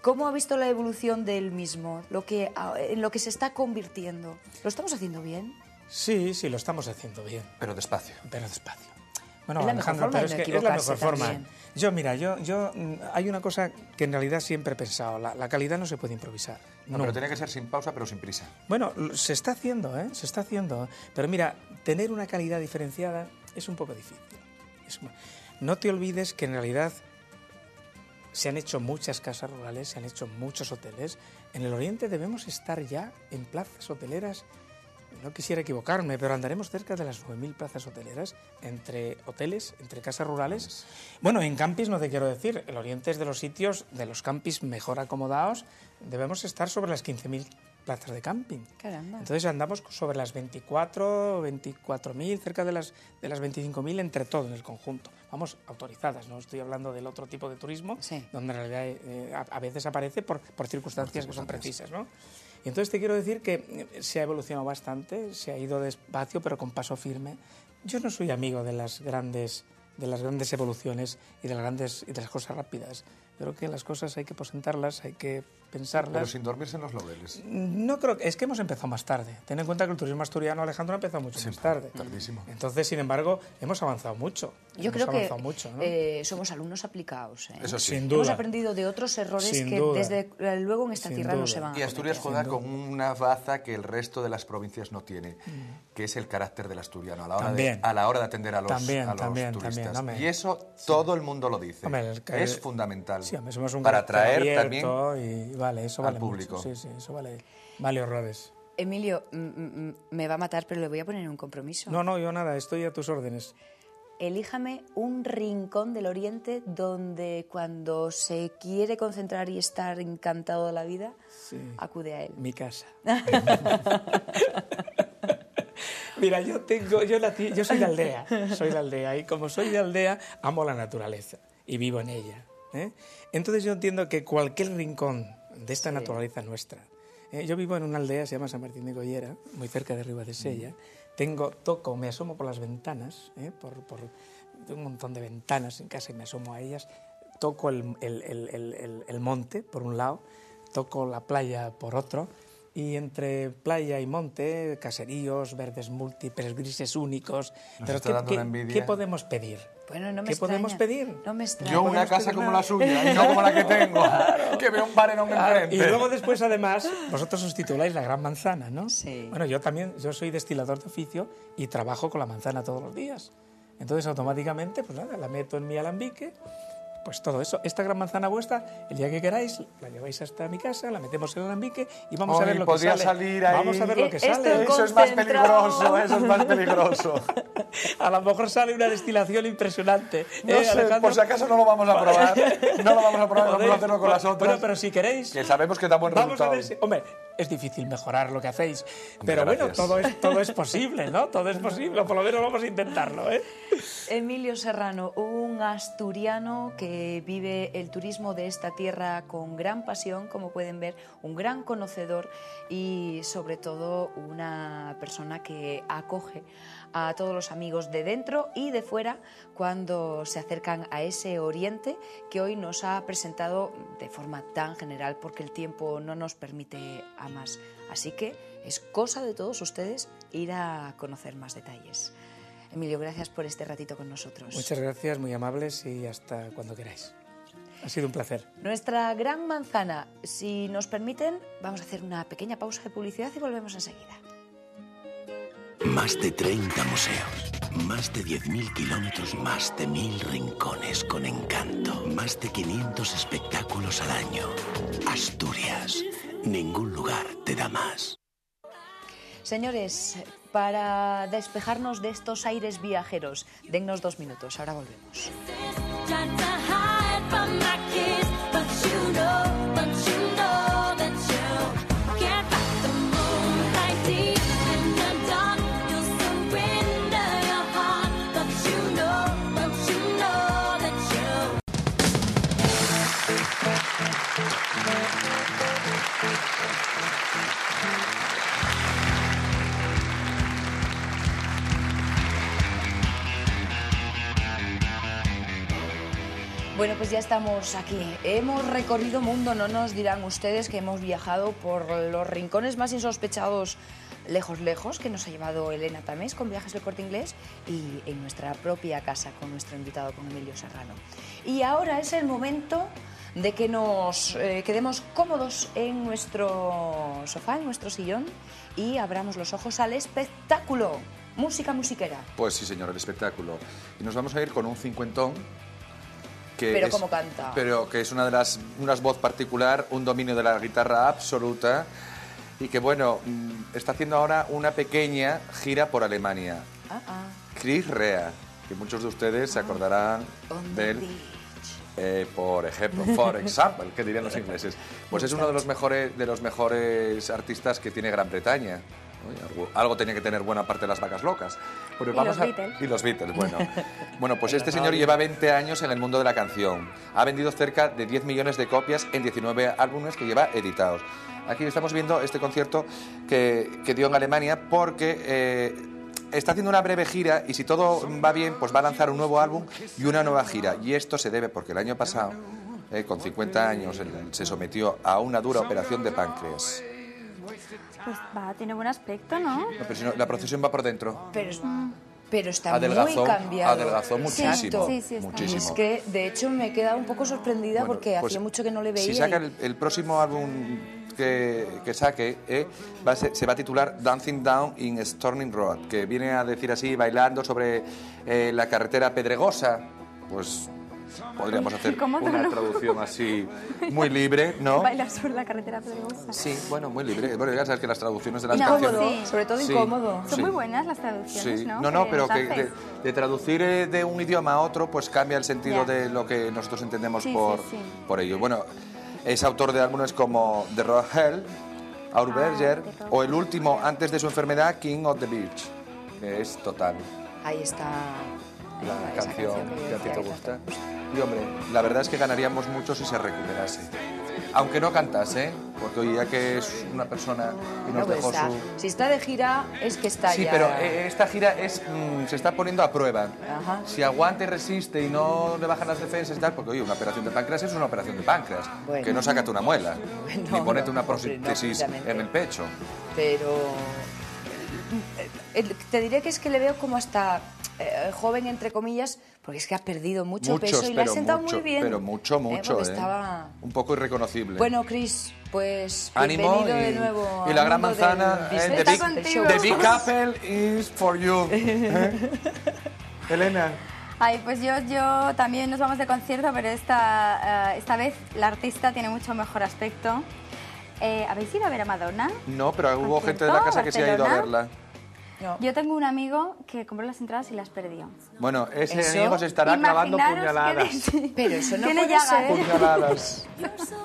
¿Cómo ha visto la evolución del mismo, en lo que se está convirtiendo? ¿Lo estamos haciendo bien? Sí, lo estamos haciendo bien. Pero despacio. Bueno, es la Alejandro, mejor forma pero de es que es la mejor forma. también. Yo hay una cosa que en realidad siempre he pensado, la calidad no se puede improvisar. No, pero tiene que ser sin pausa, pero sin prisa. Bueno, se está haciendo, pero mira, tener una calidad diferenciada es un poco difícil. No te olvides que en realidad se han hecho muchas casas rurales, se han hecho muchos hoteles. En el Oriente debemos estar ya en plazas hoteleras. No quisiera equivocarme, pero andaremos cerca de las 9.000 plazas hoteleras, entre hoteles, entre casas rurales. Bueno, en campings no te quiero decir, el Oriente es de los sitios, de los campings mejor acomodados, debemos estar sobre las 15.000 plazas de camping. Caramba. Entonces andamos sobre las 24.000, cerca de las 25.000 entre todo en el conjunto. Vamos, autorizadas, no estoy hablando del otro tipo de turismo, donde en realidad a veces aparece por circunstancias que son precisas, ¿no? Y entonces te quiero decir que se ha evolucionado bastante, se ha ido despacio, pero con paso firme. Yo no soy amigo de las grandes evoluciones y de las cosas rápidas. Creo que las cosas hay que posentarlas, hay que pensarlas. Pero sin dormirse en los laureles. No creo, es que hemos empezado más tarde. Ten en cuenta que el turismo asturiano, Alejandro, ha empezado mucho más tarde. Tardísimo. Entonces, sin embargo, hemos avanzado mucho. Yo creo que mucho, ¿no? Somos alumnos aplicados. Eso sí. Sin duda. Hemos aprendido de otros errores desde luego en esta tierra no se van a Y Asturias juega con una baza que el resto de las provincias no tiene, que es el carácter del asturiano a la hora de atender a los turistas. Y eso todo el mundo lo dice. Hombre, es fundamental. Sí, somos un para atraer también eso vale al público. Mucho. Sí, eso vale horrores. Emilio, me va a matar, pero le voy a poner un compromiso. No, yo nada, estoy a tus órdenes. Elíjame un rincón del Oriente donde cuando se quiere concentrar y estar encantado de la vida, acude a él. Mi casa. Mira, yo soy de aldea, y como soy de aldea, amo la naturaleza y vivo en ella. Entonces yo entiendo que cualquier rincón de esta naturaleza nuestra. Yo vivo en una aldea, se llama San Martín de Goyera, muy cerca de Ribadesella. Me asomo por las ventanas, por un montón de ventanas en casa y me asomo a ellas. Toco el monte por un lado, toco la playa por otro. Y entre playa y monte, caseríos, verdes múltiples, grises únicos. Pero ¿qué podemos pedir? Bueno, no me ¿Qué extraña. podemos pedir? No me extraña. Yo una casa como la suya y no como la que tengo, que veo un paredón enfrente. Y luego después, además, vosotros os tituláis la Gran Manzana, ¿no? Sí. Bueno, yo soy destilador de oficio y trabajo con la manzana todos los días. Entonces, automáticamente, pues nada, la meto en mi alambique. Pues todo eso, esta Gran Manzana vuestra, el día que queráis, la lleváis hasta mi casa, la metemos en el alambique y vamos a ver lo que sale. Salir ahí. Vamos a ver lo que sale. Eso es más peligroso, A lo mejor sale una destilación impresionante. No sé, Alejandro, por si acaso no lo vamos a probar. Vamos a hacerlo con las otras. Bueno, pero si queréis... Que sabemos que da buen resultado. Vamos a ver hombre, es difícil mejorar lo que hacéis, pero bueno, todo es posible, ¿no? Todo es posible, por lo menos vamos a intentarlo, ¿eh? Emilio Serrano, un asturiano que vive el turismo de esta tierra con gran pasión, como pueden ver, un gran conocedor y sobre todo una persona que acoge a todos los amigos de dentro y de fuera cuando se acercan a ese Oriente que hoy nos ha presentado de forma tan general porque el tiempo no nos permite a más. Así que es cosa de todos ustedes ir a conocer más detalles. Emilio, gracias por este ratito con nosotros. Muchas gracias, muy amables y hasta cuando queráis. Ha sido un placer. Nuestra gran manzana, si nos permiten, vamos a hacer una pequeña pausa de publicidad y volvemos enseguida. Más de 30 museos, más de 10.000 kilómetros, más de 1.000 rincones con encanto, más de 500 espectáculos al año. Asturias, ningún lugar te da más. Señores, para despejarnos de estos aires viajeros, dennos 2 minutos, ahora volvemos. Bueno, pues ya estamos aquí. Hemos recorrido mundo, no nos dirán ustedes que hemos viajado por los rincones más insospechados, lejos, lejos, que nos ha llevado Elena Tamés con Viajes del Corte Inglés y en nuestra propia casa con nuestro invitado, con Emilio Serrano. Y ahora es el momento de que nos quedemos cómodos en nuestro sofá, en nuestro sillón y abramos los ojos al espectáculo. Música musiquera. Pues sí, señor, el espectáculo. Y nos vamos a ir con un cincuentón. Pero cómo canta. Pero que es una voz particular, un dominio de la guitarra absoluta y que, bueno, está haciendo ahora una pequeña gira por Alemania. Chris Rea, que muchos de ustedes se acordarán de él, por ejemplo, que dirían los ingleses. Pues es uno de los mejores artistas que tiene Gran Bretaña. Algo tenía que tener buena parte de las vacas locas. Pero y los Beatles, bueno. Bueno, pues este señor lleva 20 años en el mundo de la canción. Ha vendido cerca de 10 millones de copias en 19 álbumes que lleva editados. Aquí estamos viendo este concierto que dio en Alemania porque está haciendo una breve gira y si todo va bien, pues va a lanzar un nuevo álbum y una nueva gira. Y esto se debe porque el año pasado, con 50 años, se sometió a una dura operación de páncreas. Pues tiene buen aspecto, ¿no? No, pero si no, la procesión va por dentro. Pero está muy cambiado. Adelgazó muchísimo. Sí, muchísimo. Es que, de hecho, me he quedado un poco sorprendida porque pues, hacía mucho que no le veía. Si saca el próximo álbum que saque, se va a titular Dancing Down in Storming Road, que viene a decir así, bailando sobre la carretera pedregosa. Pues podríamos hacer una traducción así muy libre, ¿no? Bailar sobre la carretera pedregosa. Sí, bueno, muy libre. Bueno, ya sabes que las traducciones de las canciones... Sí. Sobre todo incómodo. Son muy buenas las traducciones, sí. ¿no? No, pero que de traducir de un idioma a otro, pues cambia el sentido de lo que nosotros entendemos por ello. Bueno, es autor de álbumes como The Road Hell, Our Berger, o el último, antes de su enfermedad, King of the Beach, que es total. Ahí está... La canción que a ti te gusta. Y hombre, la verdad es que ganaríamos mucho si se recuperase. Aunque no cantase, porque hoy ya que es una persona y nos dejó su... Si está de gira, es que está ya... Sí, pero esta gira se está poniendo a prueba. Ajá. Si aguanta y resiste y no le bajan las defensas y tal, porque oye, una operación de páncreas es una operación de páncreas. Bueno. Que no sácate una muela, ni ponete una prótesis en el pecho. Pero... te diré que es que le veo como hasta... joven, entre comillas, porque es que ha perdido mucho peso y le ha sentado muy bien. Pero mucho. Estaba... Un poco irreconocible. Bueno, Chris, pues ánimo bienvenido de nuevo. Y la gran manzana, the big apple is for you. Elena. Ay, pues yo también nos vamos de concierto, pero esta vez la artista tiene mucho mejor aspecto. ¿Habéis ido a ver a Madonna? No, pero hubo gente de la casa que se ha ido a verla. No. Yo tengo un amigo que compró las entradas y las perdió. Bueno, ese amigo se estará clavando puñaladas. Pero eso no puede ser. Puñaladas.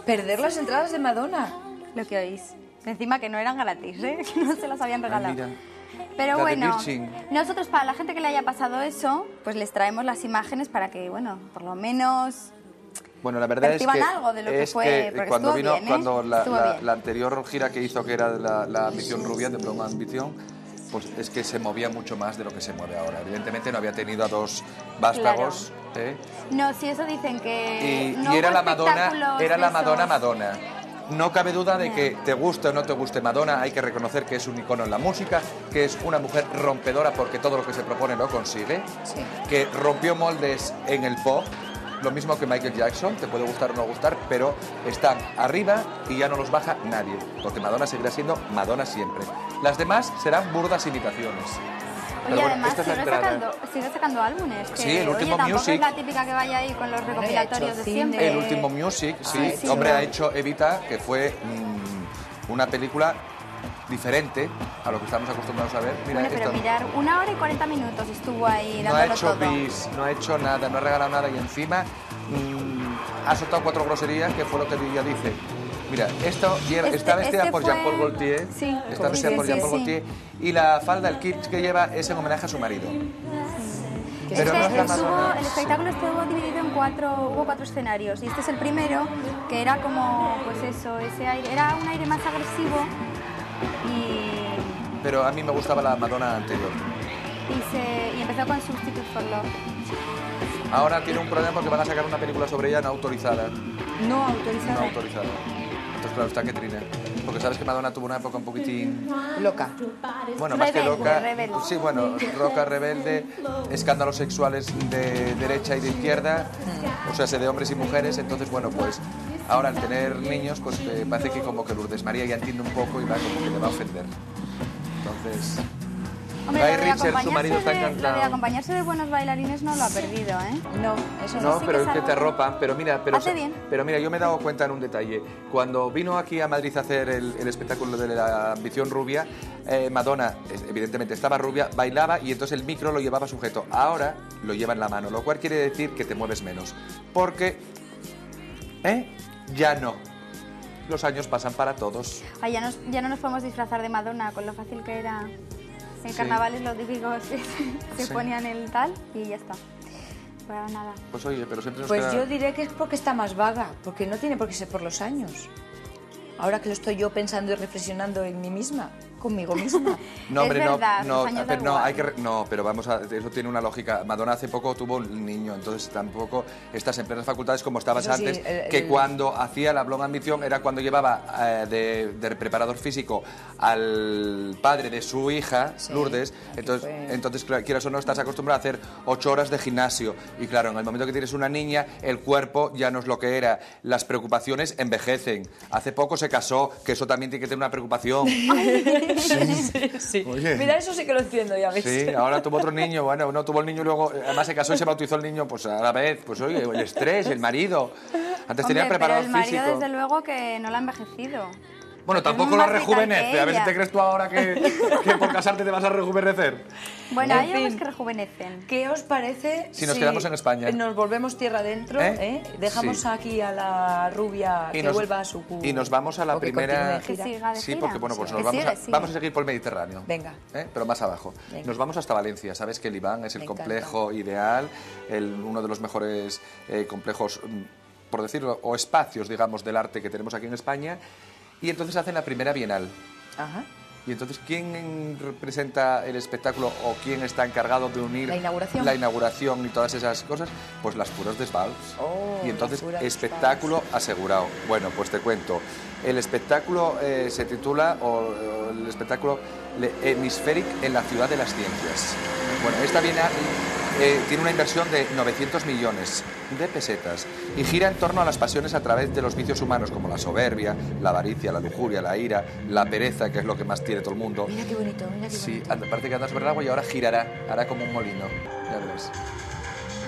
Perder las entradas de Madonna. Lo que oís. Encima que no eran gratis, que no se las habían regalado. Mira. Pero bueno, nosotros para la gente que le haya pasado eso, pues les traemos las imágenes para que, bueno, por lo menos... Bueno, la verdad es que, algo de lo que fue, cuando vino, bien, cuando la anterior gira que hizo, que era la Ambición Rubia, de Broma Ambición, pues es que se movía mucho más de lo que se mueve ahora. Evidentemente no había tenido a dos vástagos. Claro. No, si eso dicen que... Y era la Madonna, no cabe duda de que te guste o no te guste Madonna, hay que reconocer que es un icono en la música, que es una mujer rompedora porque todo lo que se propone lo consigue, Sí. que rompió moldes en el pop, lo mismo que Michael Jackson, te puede gustar o no gustar, pero están arriba y ya no los baja nadie, porque Madonna seguirá siendo Madonna siempre. Las demás serán burdas imitaciones. Oye, Pero bueno, además esta es la sigue entrada. sacando álbumes. Que, Sí, el último oye, tampoco Music. es la típica que vaya ahí con los recopilatorios de cine. siempre. El último Music, sí, sí, hombre, sí. ha hecho Evita, que fue una película diferente a lo que estamos acostumbrados a ver. Mira, Bueno, pero esto mirar, 1 hora y 40 minutos estuvo ahí no ha dándolo hecho todo. bis, no ha hecho nada, no ha regalado nada y encima ha soltado 4 groserías, que fue lo que ella dice. Mira, esto está vestida por fue- Jean-Paul Gaultier, Sí, está vestida sí, por sí, Jean-Paul sí. Gaultier, y la falda, el kit que lleva es en homenaje a su marido. Pero no es la Madonna. El espectáculo estuvo dividido en hubo 4 escenarios y este es el primero, que era como, pues eso, ese aire, era un aire más agresivo y, Pero a mí me gustaba la Madonna anterior. y empezó con Substitute for Love. Ahora tiene un problema porque van a sacar una película sobre ella no autorizada. No autorizada. No autorizada. Entonces, claro, está que trina. Porque sabes que Madonna tuvo una época un poquitín... Loca. Bueno, más que Rebelde, loca... rebelde. Sí, bueno, roca, rebelde, escándalos sexuales de derecha y de izquierda, o sea, de hombres y mujeres. Entonces, bueno, pues ahora al tener niños, pues parece que como que Lourdes María ya entiende un poco y va como que le va a ofender. Entonces... Hombre, Guy lo de Ritchie, su marido, está lo de encantado. acompañarse de buenos bailarines no lo ha perdido, ¿eh? No, eso No, sí pero que es es que algo te que- arropan. Pero mira, Hace bien. pero mira, yo me he dado cuenta en un detalle. Cuando vino aquí a Madrid a hacer el espectáculo de la ambición rubia, Madonna, evidentemente estaba rubia, bailaba y entonces el micro lo llevaba sujeto. Ahora lo lleva en la mano, lo cual quiere decir que te mueves menos. Porque, ya no. Los años pasan para todos. Ay, ya no nos podemos disfrazar de Madonna con lo fácil que era. En Sí. carnavales los típicos se Sí. ponían el tal y ya está. Pues nada. Pues oye, pero siempre nos Pues queda... yo diré que es porque está más vaga, porque no tiene por qué ser por los años. Ahora que lo estoy yo pensando y reflexionando en mí misma, conmigo misma. No, Es hombre, verdad, no, los años pero da no, igual. hay que no, pero vamos a, eso tiene una lógica. Madonna hace poco tuvo un niño, entonces tampoco estás en plenas facultades como estabas Eso sí, antes, que cuando hacía la Blonde Ambición era cuando llevaba de preparador físico al padre de su hija, Sí, Lourdes, aquí entonces claro, quieras o no, estás acostumbrado a hacer 8 horas de gimnasio y claro, en el momento que tienes una niña, el cuerpo ya no es lo que era, las preocupaciones envejecen. Hace poco se casó, que eso también tiene que tener una preocupación. Sí. Oye. Mira, eso sí que lo entiendo, ya ves. Sí, ahora tuvo otro niño, bueno, no tuvo el niño y luego, además se casó y se bautizó el niño, pues a la vez, pues oye, el estrés, el marido. Antes tenía Hombre, preparador pero el marido, físico. desde luego, que no lo ha envejecido. Bueno, Porque es tampoco lo más vital rejuvenece. que A ver si ella. te crees tú ahora que por casarte te vas a rejuvenecer. Bueno, En hay hombres fin. que rejuvenecen. ¿Qué os parece Si nos quedamos en España? Nos volvemos tierra adentro, ¿Eh? Dejamos Sí. aquí a la rubia que vuelva a su y nos vamos a la o que primera... continúe Que gira. siga de Sí, gira. porque bueno, pues Sí. nos Que vamos, sigue. vamos a seguir por el Mediterráneo. Venga. Pero más abajo. Venga. Nos vamos hasta Valencia. Sabes que el Iván es el Me complejo ideal, uno de los mejores complejos, por decirlo, o espacios, digamos, del arte que tenemos aquí en España. Y entonces hacen la primera Bienal. Ajá. Y entonces, ¿quién representa el espectáculo o quién está encargado de unir La inauguración. y todas esas cosas? Pues las Puras Desvals. Oh, Y entonces, las Puras espectáculo asegurado. Bueno, pues te cuento. El espectáculo se titula, el espectáculo Le Hemispheric en la ciudad de las ciencias. Bueno, esta Bienal tiene una inversión de 900 millones de pesetas y gira en torno a las pasiones a través de los vicios humanos como la soberbia, la avaricia, la lujuria, la ira, la pereza, que es lo que más tiene todo el mundo. Mira qué bonito, mira qué Sí, bonito. parece que anda sobre el agua y ahora girará, hará como un molino. Ya verás.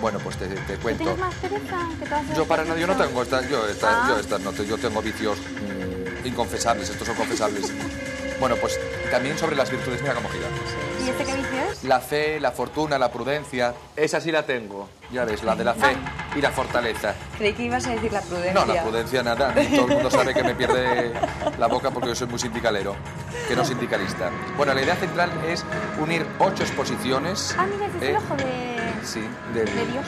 Bueno, pues te ¿Tú cuento. tienes más pereza que todas esas Yo para nada, yo no cosas? tengo yo tengo vicios inconfesables, estos son confesables. Bueno, pues también sobre las virtudes, mira cómo gira. ¿Y este qué vicio es? La fe, la fortuna, la prudencia, esa sí la tengo, ya ves, la de la fe y la fortaleza. Creí que ibas a decir la prudencia. No, la prudencia nada, todo el mundo sabe que me pierde la boca porque yo soy muy sindicalero, que no sindicalista. Bueno, la idea central es unir 8 exposiciones. Ah, mira, ese es el ojo de Sí, Dios,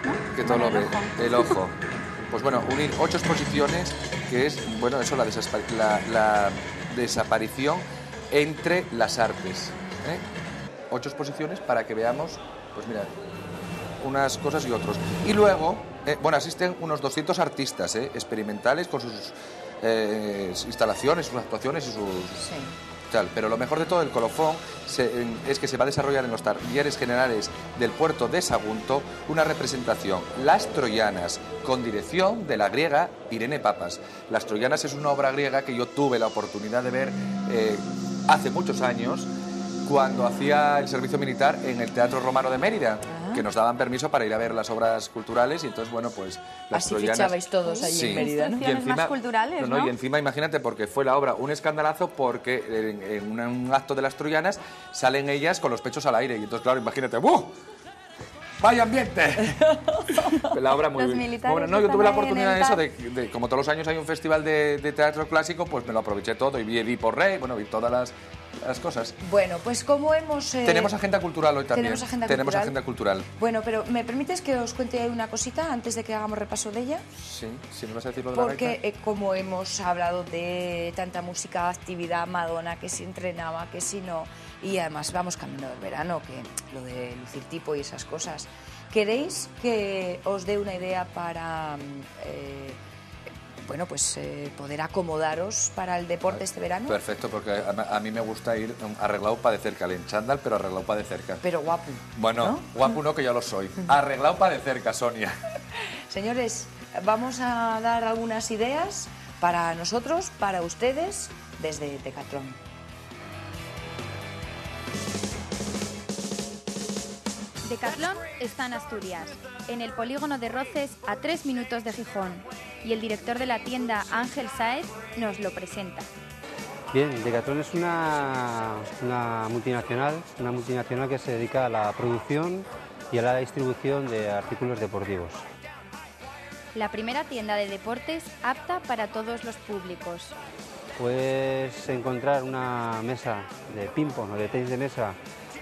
¿no? que todo Bueno, lo ve, el ojo. Pues bueno, unir 8 exposiciones, que es, bueno, eso, la desaparición entre las artes. 8 exposiciones para que veamos, pues mira, unas cosas y otros. Y luego, bueno, asisten unos 200 artistas experimentales con sus instalaciones, sus actuaciones y sus... Sí. Tal. Pero lo mejor de todo el colofón es que se va a desarrollar en los talleres generales del puerto de Sagunto una representación, Las Troyanas, con dirección de la griega Irene Papas. Las Troyanas es una obra griega que yo tuve la oportunidad de ver hace muchos años, cuando hacía el servicio militar en el Teatro Romano de Mérida, que nos daban permiso para ir a ver las obras culturales, y entonces, bueno, pues las Así troyanas... fichabais todos allí en Mérida, ¿no? Y más culturales, ¿no? Y encima, imagínate, porque fue la obra un escandalazo, porque en un acto de las troyanas salen ellas con los pechos al aire, y entonces, claro, imagínate, ¡buh! ¡Vaya ambiente! La obra muy Los militares bueno, no, yo tuve la oportunidad de eso, de de como todos los años hay un festival de teatro clásico, pues me lo aproveché todo y vi Edipo Rey, bueno, vi todas las cosas. Bueno, pues como hemos... Tenemos agenda cultural hoy también. Tenemos agenda cultural. Bueno, pero ¿me permites que os cuente una cosita antes de que hagamos repaso de ella? Sí, si me vas a decir lo de la gaita. Porque como hemos hablado de tanta música, actividad, Madonna, que si entrenaba, que si no, y además vamos camino del verano, que lo de lucir tipo y esas cosas. ¿Queréis que os dé una idea para bueno, pues poder acomodaros para el deporte este verano? Perfecto, porque a mí me gusta ir arreglado para de cerca, en chándal, pero arreglado para de cerca. Pero guapo. Bueno, ¿no? Guapo no, que ya lo soy. Arreglado para de cerca, Sonia. Señores, vamos a dar algunas ideas para nosotros, para ustedes, desde Decathlon. Decathlon está en Asturias, en el polígono de Roces, a 3 minutos de Gijón, y el director de la tienda, Ángel Sáez, nos lo presenta. Bien, Decathlon es una multinacional que se dedica a la producción y a la distribución de artículos deportivos. La primera tienda de deportes apta para todos los públicos. Puedes encontrar una mesa de ping-pong o de tenis de mesa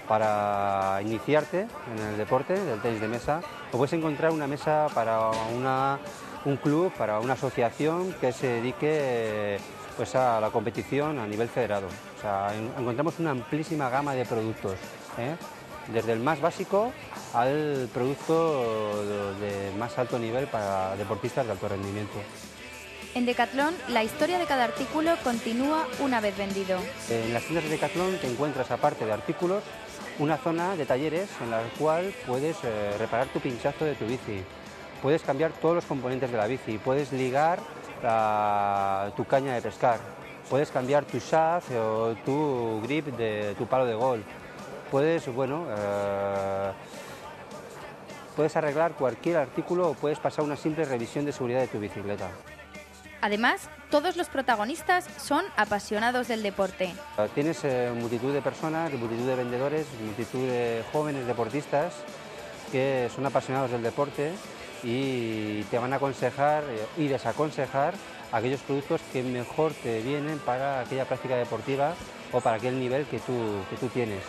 para iniciarte en el deporte del tenis de mesa, o puedes encontrar una mesa para un club, para una asociación que se dedique pues, a la competición a nivel federado. O sea, encontramos una amplísima gama de productos, desde el más básico al producto de más alto nivel para deportistas de alto rendimiento. En Decathlon, la historia de cada artículo continúa una vez vendido. En las tiendas de Decathlon te encuentras, aparte de artículos, una zona de talleres en la cual puedes reparar tu pinchazo de tu bici, puedes cambiar todos los componentes de la bici, puedes ligar tu caña de pescar, puedes cambiar tu shaft o tu grip de tu palo de golf, puedes arreglar cualquier artículo o puedes pasar una simple revisión de seguridad de tu bicicleta. Además, todos los protagonistas son apasionados del deporte. Tienes multitud de personas, multitud de vendedores, multitud de jóvenes deportistas que son apasionados del deporte y te van a aconsejar y desaconsejar aquellos productos que mejor te vienen para aquella práctica deportiva o para aquel nivel que tú tienes.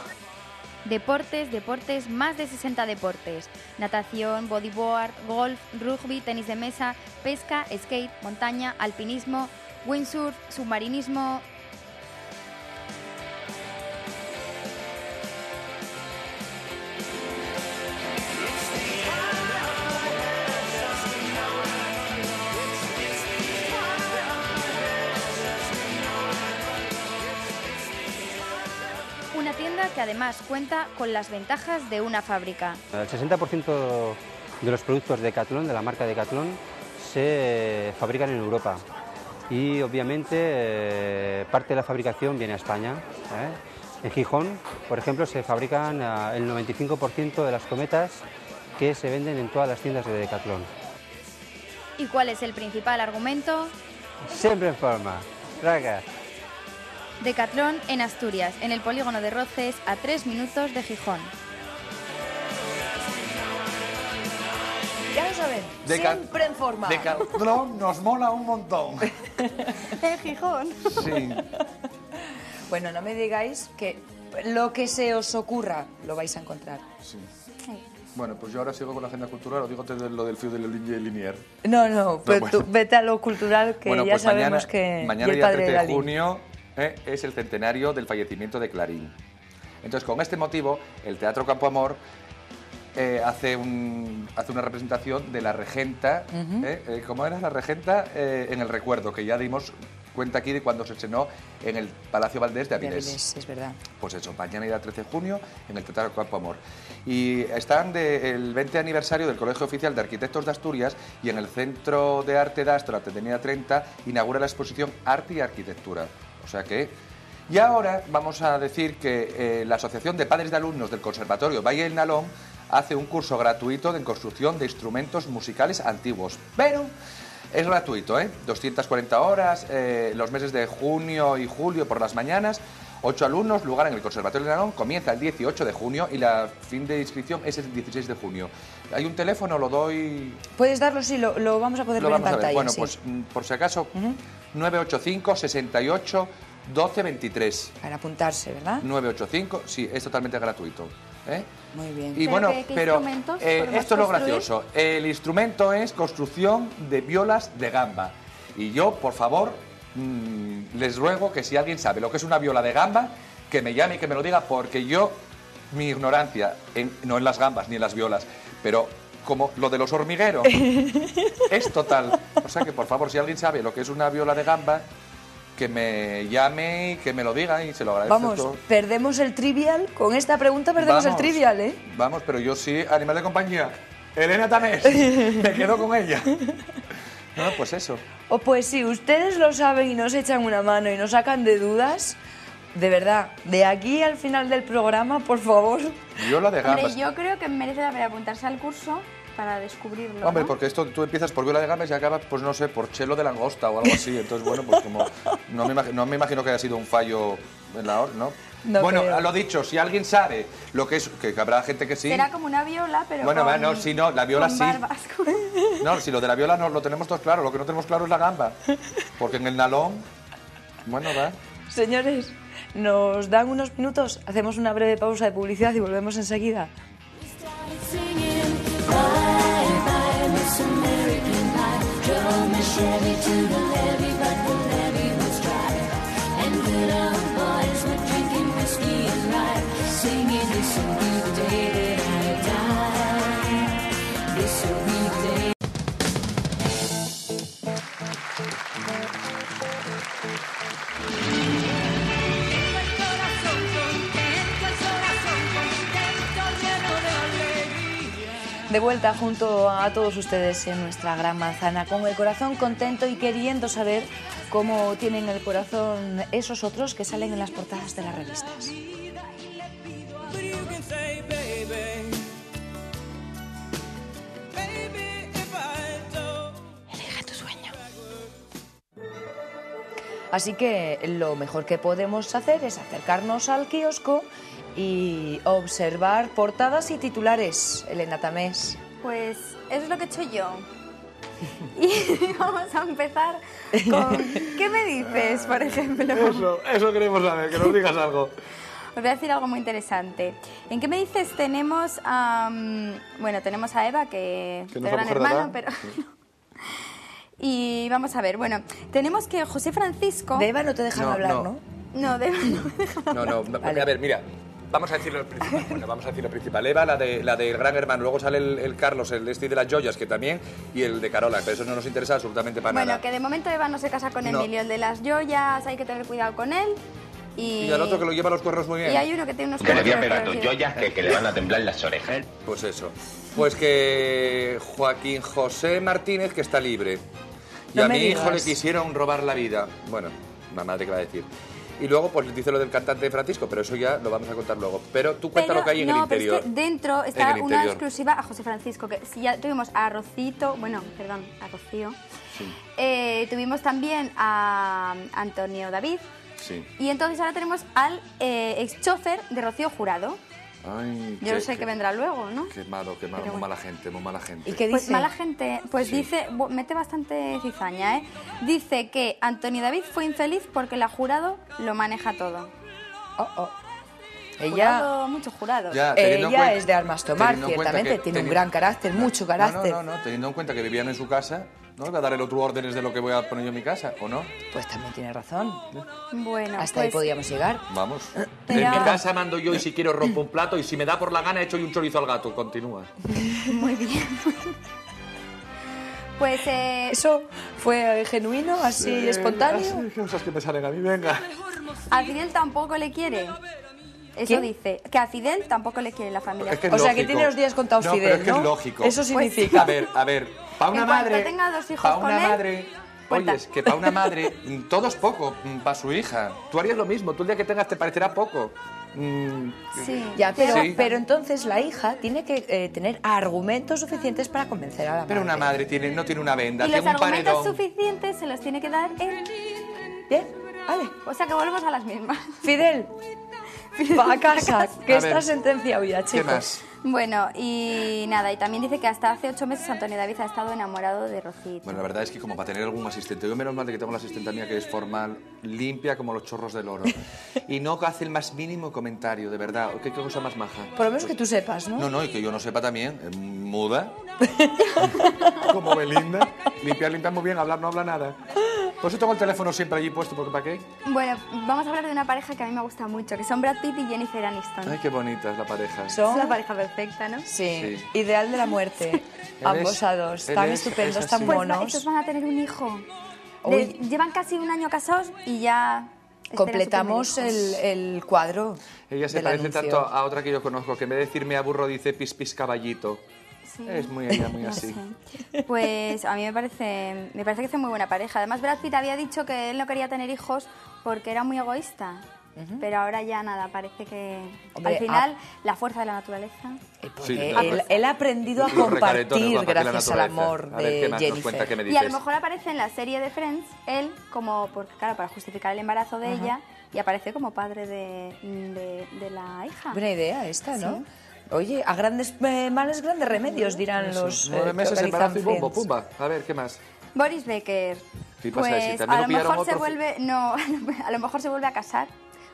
Deportes, más de 60 deportes. Natación, bodyboard, golf, rugby, tenis de mesa, pesca, skate, montaña, alpinismo, windsurf, submarinismo. Una tienda que además cuenta con las ventajas de una fábrica. El 60% de los productos Decathlon, de la marca Decathlon, se fabrican en Europa y obviamente parte de la fabricación viene a España. En Gijón, por ejemplo, se fabrican el 95% de las cometas que se venden en todas las tiendas de Decathlon. ¿Y cuál es el principal argumento? Siempre en forma. Raga. Decathlon en Asturias, en el polígono de Roces, a 3 minutos de Gijón. Ya lo saben, siempre en forma. Decathlon nos mola un montón. En Gijón. Sí. Bueno, no me digáis que lo que se os ocurra lo vais a encontrar. Sí. Bueno, pues yo ahora sigo con la agenda cultural, o digo lo del fio de la línea lineal. No, pero bueno. tú vete a lo cultural, que bueno, ya pues sabemos que... Mañana, y el día padre 13 de de Dalí. junio, es el centenario del fallecimiento de Clarín. Entonces, con este motivo, el Teatro Campo Amor hace una representación de la regenta, ¿cómo era la regenta? En el recuerdo, que ya dimos cuenta aquí de cuando se estrenó en el Palacio Valdés de Avilés. Es verdad. Pues eso, mañana irá 13 de junio en el Teatro Campo Amor. Y están del 20 aniversario del Colegio Oficial de Arquitectos de Asturias, y en el Centro de Arte de Astro, Atenea 30, inaugura la exposición Arte y Arquitectura. O sea que... Y ahora vamos a decir que la Asociación de Padres de Alumnos del Conservatorio Valle del Nalón hace un curso gratuito de construcción de instrumentos musicales antiguos. Pero es gratuito, 240 horas, los meses de junio y julio por las mañanas. 8 alumnos, lugar en el Conservatorio de Nalón, comienza el 18 de junio y la fin de inscripción es el 16 de junio. ¿Hay un teléfono? ¿Lo doy? Puedes darlo, sí, lo vamos a poder ver en pantalla. Bueno, sí. Pues por si acaso, 985 68 12 23. Para apuntarse, ¿verdad? 985, sí, es totalmente gratuito. Muy bien. Y bueno, pero esto es lo gracioso. El instrumento es construcción de violas de gamba. Y yo, por favor, les ruego que si alguien sabe lo que es una viola de gamba, que me llame y que me lo diga, porque yo, mi ignorancia, no en las gambas ni en las violas, pero como lo de los hormigueros, es total. O sea que, por favor, si alguien sabe lo que es una viola de gamba, que me llame y que me lo diga, y se lo agradezco. Vamos, perdemos el trivial. Con esta pregunta perdemos el trivial, ¿eh? Vamos, pero yo sí, animal de compañía. Elena Tamés, me quedo con ella. No, pues eso. Pues si ustedes lo saben y nos echan una mano y nos sacan de dudas, de verdad, de aquí al final del programa, por favor. Viola de gambas. Hombre, yo creo que merece la pena apuntarse al curso para descubrirlo. Hombre, ¿no? porque esto tú empiezas por viola de gambas y acabas, pues no sé, por chelo de langosta o algo así. Entonces, bueno, pues como no me imagino que haya sido un fallo en la hora, ¿no? No bueno, creo. a lo dicho, si alguien sabe lo que es, que habrá gente que sí. Será como una viola, pero bueno, con, no, si no, la viola con sí. barbas. No, si lo de la viola no lo tenemos todos claro, lo que no tenemos claro es la gamba. Porque en el nalón, bueno, va. Señores, nos dan unos minutos, hacemos una breve pausa de publicidad y volvemos enseguida. De vuelta junto a todos ustedes en nuestra Gran Manzana, con el corazón contento y queriendo saber cómo tienen el corazón esos otros que salen en las portadas de las revistas. Elige tu sueño. Así que lo mejor que podemos hacer es acercarnos al kiosco y observar portadas y titulares. Elena Tamés. Pues eso es lo que he hecho yo. Y vamos a empezar con... ¿Qué me dices, por ejemplo? Eso queremos saber, que nos digas algo. Os voy a decir algo muy interesante. ¿En qué me dices? Tenemos a... tenemos a Eva, que es de Gran Hermano, pero... Y vamos a ver, bueno, tenemos que José Francisco... De Eva no te dejan hablar, ¿no? No, de Eva no me dejan hablar. No, vale. A ver, mira, vamos a decir lo principal. Bueno, vamos a decir lo principal. Eva, la del Gran Hermano, luego sale el Carlos, el de las joyas, que también, y el de Carola, pero eso no nos interesa absolutamente para nada. Bueno, que de momento Eva no se casa con Emilio, el de las joyas, hay que tener cuidado con él. Y al otro que lo lleva los cuernos muy bien. Y hay uno que tiene unos que le voy a cuernos pegar dos joyas que le van a temblar las orejas. Pues eso. Pues que Joaquín José Martínez, que está libre. Y no a mi digas. hijo le quisieron robar la vida. Bueno, la madre que va a decir. Y luego pues dice lo del cantante Francisco, pero eso ya lo vamos a contar luego. Pero tú cuenta lo que hay en el interior. Pero es que dentro está una exclusiva a José Francisco, que si ya tuvimos a Rocío. Sí. Tuvimos también a Antonio David. Sí. Y entonces ahora tenemos al ex chofer de Rocío Jurado. Ay, yo no sé qué vendrá luego, ¿no? Qué malo, muy bueno. Mala gente. ¿Y qué dice? Pues mala gente, pues sí. Dice, mete bastante cizaña, ¿eh? Dice que Antonio David fue infeliz porque la Jurado lo maneja todo. Ella, mucho jurado. Ella es de armas tomar, ciertamente, tiene un gran carácter, mucho carácter. No, teniendo en cuenta que vivían en su casa, No le voy a dar el otro órdenes de lo que voy a poner yo en mi casa, ¿o no? Pues también tiene razón. Bueno, Hasta ahí podíamos llegar. Vamos. Pero- En mi casa mando yo y si quiero rompo un plato y si me da por la gana echo yo un chorizo al gato. Continúa. Muy bien. Pues ¿Eso fue genuino, así espontáneo? Las cosas que me salen a mí, venga. a Fidel tampoco le quiere. Eso ¿Quién? dice, que a Fidel tampoco le quiere la familia. Es que es O sea, que lógico. tiene los días contados No, Fidel, pero es que ¿no? es lógico. Eso significa... A ver, para una En cuanto madre... tenga 2 hijos pa' con una él, madre... cuenta. Oye, es que para una madre todo es poco, para su hija. Tú harías lo mismo, tú el día que tengas te parecerá poco. Sí. Ya, pero, Sí. pero entonces la hija tiene que tener argumentos suficientes para convencer a la madre. Pero una madre no tiene una venda, Y los tiene un argumentos paredón. suficientes se los tiene que dar él. Bien, vale. O sea que volvemos a las mismas. Fidel, va a casa, que A está ver, sentenciado ya, chicos. ¿Qué más? Bueno, y nada, y también dice que hasta hace 8 meses Antonio David ha estado enamorado de Rocito. Bueno, la verdad es que como para tener algún asistente, yo menos mal de que tengo la asistente mía que es formal, limpia como los chorros del oro. Y no hace el más mínimo comentario, de verdad. ¿Qué cosa más maja? Por lo menos que tú sepas, ¿no? No, y que yo no sepa también. Muda. Como Belinda. Limpia muy bien, hablar no habla nada. Por eso tengo el teléfono siempre allí puesto, porque ¿para qué? Bueno, vamos a hablar de una pareja que a mí me gusta mucho, que son Brad Pitt y Jennifer Aniston. Ay, qué bonita es la pareja. Es Son... la pareja perfecta, ¿no? Sí, Sí. ideal de la muerte. Ambos a dos, él tan es estupendos, así. tan Pues monos. estos van a tener un hijo. Uy. Llevan casi un año casados y ya... esperan Completamos su primer hijo. el cuadro. Ella se del parece anuncio. tanto a otra que yo conozco, que en vez de decir me aburro dice pis pis caballito. Sí. Es muy ella, muy No así. sé. Pues a mí me parece que es muy buena pareja. Además, Brad Pitt había dicho que él no quería tener hijos porque era muy egoísta. Pero ahora ya nada, parece que Hombre, al final la fuerza de la naturaleza. Sí, Él ha aprendido a Los recaretones, compartir va, para que la gracias al naturaleza. amor A ver, ¿qué de más nos cuenta? ¿Qué Jennifer. me Y a lo dices? mejor aparece en la serie de Friends él como, claro, para justificar el embarazo de ella y aparece como padre de la hija. Buena idea esta, ¿no? Oye, a grandes males, grandes remedios, dirán los 9 meses de que embarazo y organizan bombo, Friends. pumba. A ver, ¿qué más? Boris Becker. ¿Qué pasa? Pues Si también a lo lo pillaron mejor se otro- vuelve, no, a lo mejor se vuelve a casar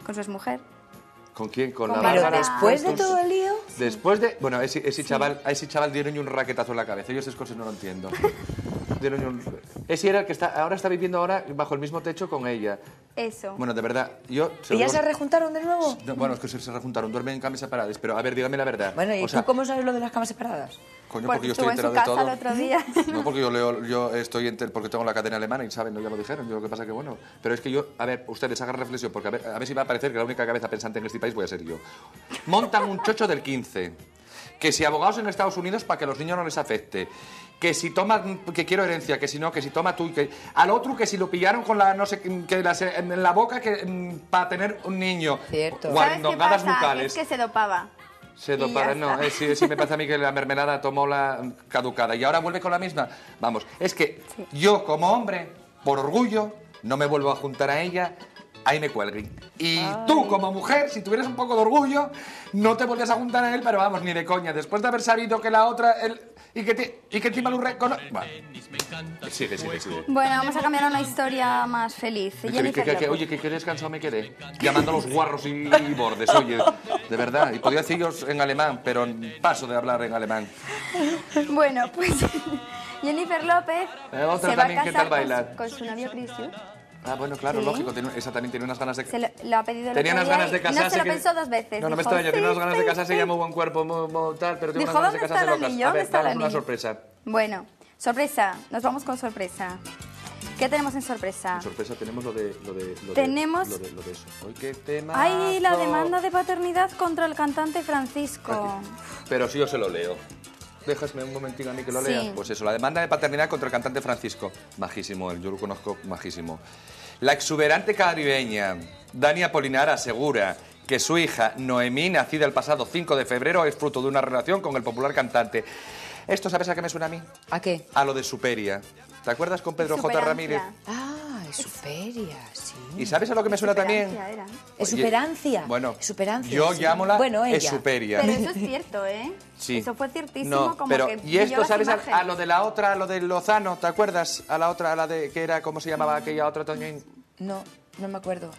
con su exmujer. ¿Con quién? Con la Con Pero Bárbara. después de Entonces, todo el lío... Después de... Bueno, ese chaval dieron un raquetazo en la cabeza. Yo esas cosas no lo entiendo. Ese era el que ahora está viviendo ahora bajo el mismo techo con ella. Eso. Bueno, de verdad, yo... ¿Y ya se rejuntaron de nuevo? No, bueno, es que se rejuntaron, duermen en camas separadas. Pero, a ver, dígame la verdad. Bueno, ¿y O sea, tú cómo sabes lo de las camas separadas? Coño, Pues porque yo estuvo estoy en su enterado de casa todo. el otro día. No, porque yo estoy porque tengo la cadena alemana y saben, no, ya lo dijeron. Yo lo que pasa que bueno, pero es que yo, a ver, ustedes hagan reflexión, porque a ver si va a parecer que la única cabeza pensante en este país voy a ser yo. Montan un chocho del 15, que si abogados en Estados Unidos para que los niños no les afecte, que si toma, que quiero herencia, que si no, que si toma tú, que al otro que si lo pillaron con la, no sé, que en la boca que para tener un niño. Cierto. ¿Sabes qué Guarindongadas pasa? bucales. Es que se dopaba. Se Y dopara, ya no, está. sí me parece a mí que la mermelada tomó la caducada y ahora vuelve con la misma. Vamos, es que yo como hombre, por orgullo, no me vuelvo a juntar a ella, ahí me cuelguen. Y tú como mujer, si tuvieras un poco de orgullo, no te vuelves a juntar a él, pero vamos, ni de coña. Después de haber sabido que la otra, y que encima lo reconoce... Bueno, sigue. Bueno, vamos a cambiar a una historia más feliz. Jennifer López. Oye, que descansado me quedé. Llamando a los guarros y bordes, oye. De verdad. Y podía deciros en alemán, pero paso de hablar en alemán. Bueno, pues Jennifer López otra se va a también, ¿qué tal casar bailar? con su novio Chris Hughes. Ah, bueno, claro, Sí. lógico. Esa también tiene unas ganas de... Lo ha pedido el Tenía otro unas día ganas de y casarse. no se lo que- pensó 2 veces. No, no me Dijo, extraña. Tiene unas ganas de sí, casarse, sí. ya muy buen cuerpo, muy tal, pero tiene Dijo, unas ganas de ¿dónde está casarse el locas. anillo? A ¿Dónde ver, está el danos una anillo? sorpresa. Bueno, sorpresa. Nos vamos con sorpresa. ¿Qué tenemos en sorpresa? En sorpresa tenemos lo de Tenemos- lo de eso. Hoy qué tema. Ay, la demanda de paternidad contra el cantante Francisco. Pero sí yo se lo leo. Déjame un momentito a mí que lo Sí. lea. Pues eso, la demanda de paternidad contra el cantante Francisco. Majísimo él, yo lo conozco, majísimo. La exuberante caribeña Dani Apolinar asegura que su hija Noemí, nacida el pasado 5 de febrero, es fruto de una relación con el popular cantante. ¿Esto sabes a qué me suena a mí? ¿A qué? A lo de Superia. ¿Te acuerdas con Pedro J. Superancia. Ramírez? Ah, es Superia, sí. ¿Y sabes a lo que me suena también? Superancia era. Es Oye, superancia. Bueno, Superancia, yo sí. llámola Bueno, ella. Superia. Pero eso es cierto, ¿eh? Sí. Eso fue ciertísimo, No, como pero que y pilló esto, las ¿sabes? A imágenes. lo de la otra, a lo de Lozano, ¿te acuerdas? A la otra, a la de que era, ¿cómo se llamaba aquella otra también? No me acuerdo.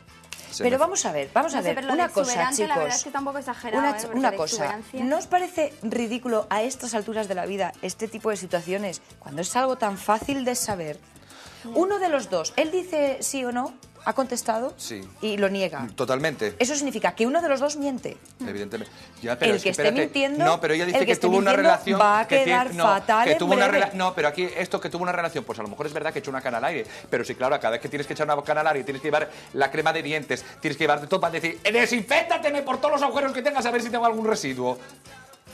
Pero vamos a ver, No sé, pero lo de una cosa, exuberante, chicos. la verdad es que está un poco exagerado, porque Una de cosa, exuberancia- ¿no os parece ridículo a estas alturas de la vida este tipo de situaciones cuando es algo tan fácil de saber? Uno de los dos, él dice sí o no, ha contestado Sí. y lo niega. Totalmente. Eso significa que uno de los dos miente. Evidentemente. Ya, pero El es que esté espérate. mintiendo, No, pero ella dice el que que esté tuvo una mintiendo relación va a que quedar fatal que en tuvo una breve. No, pero aquí esto que tuvo una relación, pues a lo mejor es verdad que echó una cana al aire, pero sí, claro, cada vez que tienes que echar una cana al aire, tienes que llevar la crema de dientes, tienes que llevarte todo para decir, desinféctateme por todos los agujeros que tengas a ver si tengo algún residuo.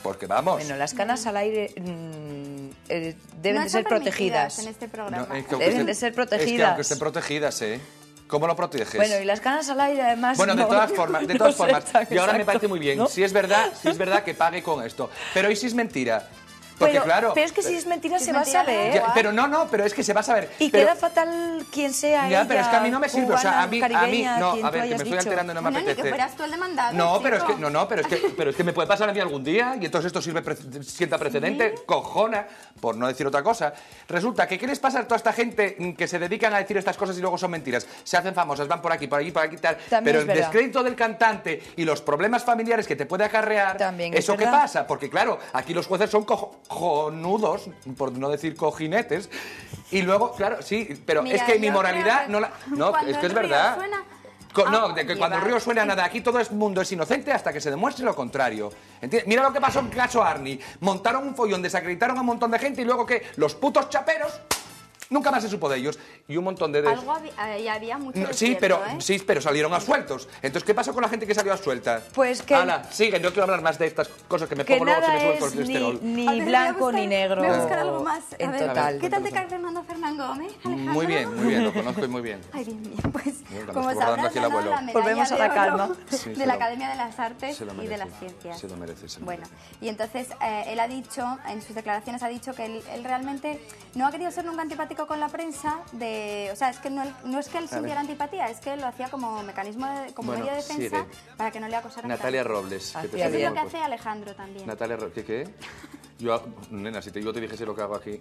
Porque vamos. Bueno, las canas al aire deben No de ser están permitidas protegidas. en este programa. No, es que aunque Deben estén- de ser Es que protegidas. aunque estén protegidas, ¿eh? ¿Cómo lo proteges? Bueno, y las canas al aire además... Bueno, de no- todas formas, no sé tan y ahora me exacto, parece muy bien. ¿no? Si es verdad que pague con esto. Pero ¿y si es mentira? Porque pero es que si es mentira Si se es va a mentira, saber. Ya, pero no, pero es que se va a saber. Y pero, queda fatal quien sea ya, ella, pero es que a mí no me sirve, o sea, a mí, caribeña, no, quien a tú ver, que hayas me estoy dicho. alterando y no me Bueno, ni que apetece. fueras tú el demandado, No, pero es chico. que pero es que me puede pasar a mí algún día y entonces esto sienta precedente, cojona, por no decir otra cosa. Resulta que ¿qué les pasa a toda esta gente que se dedican a decir estas cosas y luego son mentiras? Se hacen famosas, van por aquí, por aquí, tal. También Pero es el verdad. descrédito del cantante y los problemas familiares que te puede acarrear, También es ¿eso qué verdad. pasa? Porque claro, aquí los jueces son cojonudos, por no decir cojinetes, y luego, claro, sí, pero Mira, es que mi yo moralidad creo que no la... No, cuando es que es el río verdad. suena, No, agua de que cuando el lleva. río suena nada, aquí todo el mundo es inocente hasta que se demuestre lo contrario. Mira lo que pasó en el caso Arni. Montaron un follón, desacreditaron a un montón de gente y luego que los putos chaperos nunca más se supo de ellos. Y un montón de... Algo había mucho de Sí, cierto, pero, ¿eh? sí, pero salieron absueltos. Entonces, ¿qué pasó con la gente que salió absuelta? Pues que- Hala, sigue, no quiero hablar más de estas cosas que me Que pongo luego se nada me sube el es colesterol. ni A ver, voy a blanco buscar- ni negro. Voy a buscar algo más. A En ver, total. ¿qué tal te cae Fernando Fernán Gómez, Alejandro? Muy bien, lo conozco y muy bien. Ay, bien, bien. Pues, Mira, como me está recordando sabrás, aquí el ganó abuelo. la medalla Volvemos a de la oro calma. Sí, de se la lo- Academia de las Artes se lo y de merece, las Ciencias. se lo merece, se lo Bueno, merece. y entonces él ha dicho, en sus declaraciones ha dicho que él realmente no ha querido ser nunca antipático con la prensa, o sea, es que no es que él sintiera antipatía, es que él lo hacía como mecanismo, como Bueno, medio de defensa sigue. para que no le acosaran Natalia tanto. Robles. que te Hacía Eso es bien. lo que hace Alejandro también. Natalia Robles, ¿qué? Yo, nena, si yo te dijese lo que hago aquí.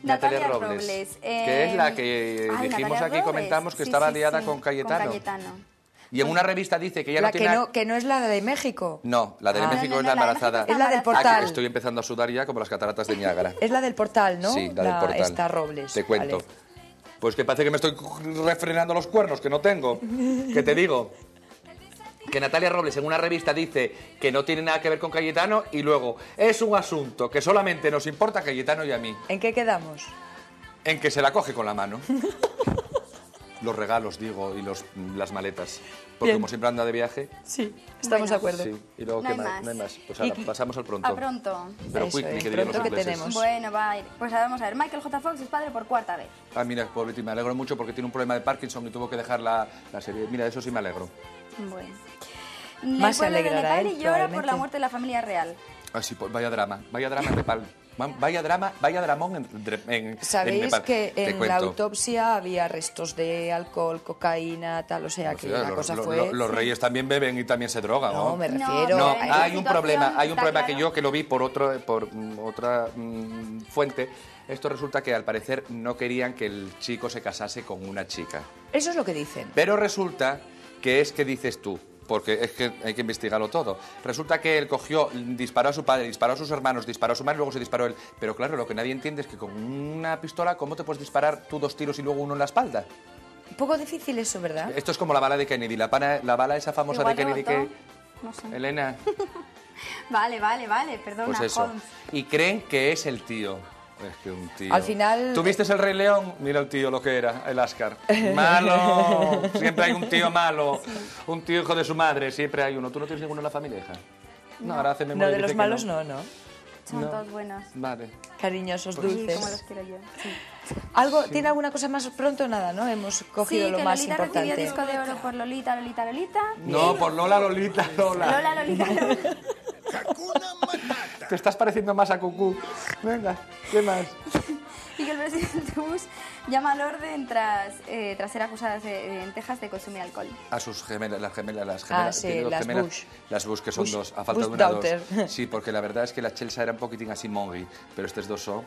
Natalia Robles, Robles, que es la que ay, dijimos Natalia aquí, Robles. comentamos que Sí, estaba sí, liada sí, con Cayetano. Con Cayetano. Y en una revista dice que ella La no que tiene... no, que no es la de México. No, la de Ah. México No, es no, la la de embarazada. México Es la del está portal. Ah, que estoy empezando a sudar ya como las cataratas de Niágara. Es la del portal, ¿no? Sí, la del portal. Esta Robles. Te cuento. Vale. Pues que parece que me estoy refrenando los cuernos, que no tengo. ¿Qué te digo? Que Natalia Robles en una revista dice que no tiene nada que ver con Cayetano y luego es un asunto que solamente nos importa a Cayetano y a mí. ¿En qué quedamos? En que se la coge con la mano. Los regalos, digo, y las maletas. Porque Bien. como siempre anda de viaje. Sí, estamos de acuerdo. Sí. Y luego, No ¿qué hay más? más. No hay más. Pues ahora, Y- pasamos al pronto. A pronto. Pero Eso quickly, es, que dirían los pronto que ingleses. tenemos. Bueno, va a ir. Pues vamos a ver. Michael J. Fox es padre por cuarta vez. Ah, mira, pobrecito, me alegro mucho porque tiene un problema de Parkinson y tuvo que dejar la serie. Mira, eso sí me alegro. Bueno. Más se El pueblo de alegrará Nepal él, y llora por probablemente. la muerte de la familia real. Ah, sí, pues vaya drama en Nepal. Vaya dramón en Sabéis Nepal. que Te en la cuento. autopsia había restos de alcohol, cocaína, tal, o sea que Hostia, la cosa los, fue... los reyes también beben y también se drogan, ¿no? No, me No, refiero... No, pero en esa hay un situación problema está que claro. yo que lo vi por otra fuente. Esto resulta que al parecer no querían que el chico se casase con una chica. Eso es lo que dicen. Pero resulta que es que dices tú, porque es que hay que investigarlo todo. Resulta que él cogió, disparó a su padre, disparó a sus hermanos, disparó a su madre y luego se disparó él. Pero claro, lo que nadie entiende es que con una pistola, ¿cómo te puedes disparar tú 2 tiros y luego uno en la espalda? Un poco difícil eso, ¿verdad? Esto es como la bala de Kennedy, la bala esa famosa Igual de Kennedy rebotó. que... No sé. Elena, Vale, perdona, pues eso. Holmes. Y creen que es el tío. Es que un tío... Al final- ¿Tú viste el Rey León? Mira el tío lo que era, el Ascar. ¡Malo! Siempre hay un tío malo. Un tío hijo de su madre, siempre hay uno. ¿Tú no tienes ninguno en la familia, hija? No, ahora hace No, memoria. de y los dice que malos no, ¿no? Son No. todos buenos. Vale. Cariñosos, Sí, dulces. como los quiero yo. Sí. ¿Algo, ¿Tiene alguna cosa más pronto? Nada, ¿no? Hemos cogido Sí, lo que más Lolita importante. recibió disco de oro por Lolita. No, por Lola, Lolita. Lola. Te estás pareciendo más a Cucú. Venga, ¿qué más? Y que el presidente Bush llama al orden tras ser acusadas en Texas de consumir alcohol. A sus gemelas, las gemelas. Sí, tiene dos las gemelas, Bush. Las Bush, que son Bush, dos, a falta Bush de una daughter. dos. Sí, porque la verdad es que la Chelsea era un poquitín así mongi, pero estos dos son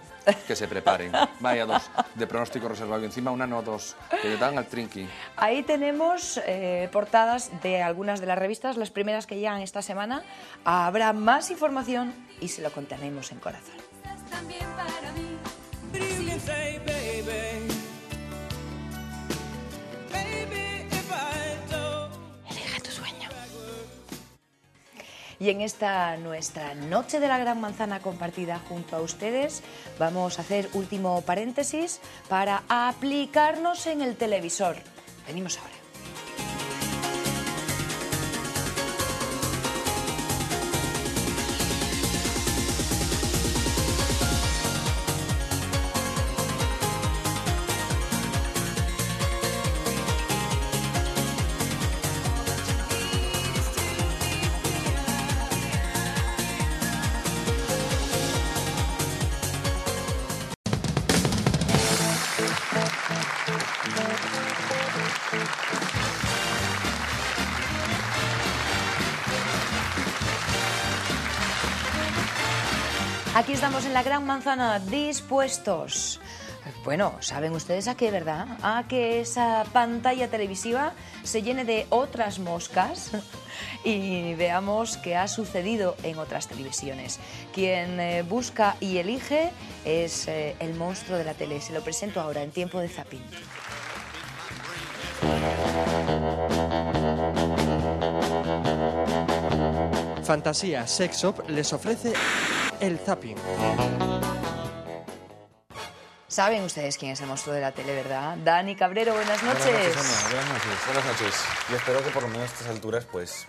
que se preparen. Vaya dos, de pronóstico reservado. Y encima una no, dos, que le dan al trinqui. Ahí tenemos portadas de algunas de las revistas, las primeras que llegan esta semana. Habrá más información y se lo contaremos en Corazón. También para mí. Elige tu sueño. Y en esta nuestra noche de la Gran Manzana compartida junto a ustedes, vamos a hacer último paréntesis para aplicarnos en el televisor. Venimos ahora. Aquí estamos en la Gran Manzana, dispuestos. Bueno, ¿saben ustedes a qué, verdad? A que esa pantalla televisiva se llene de otras moscas y veamos qué ha sucedido en otras televisiones. Quien busca y elige es el monstruo de la tele. Se lo presento ahora en tiempo de zapping. Fantasía Sex Shop les ofrece el zapping. Saben ustedes quién es el monstruo de la tele, ¿verdad? Dani Cabrero, buenas noches. Buenas noches. Buenas noches. Y espero que por lo menos a estas alturas, pues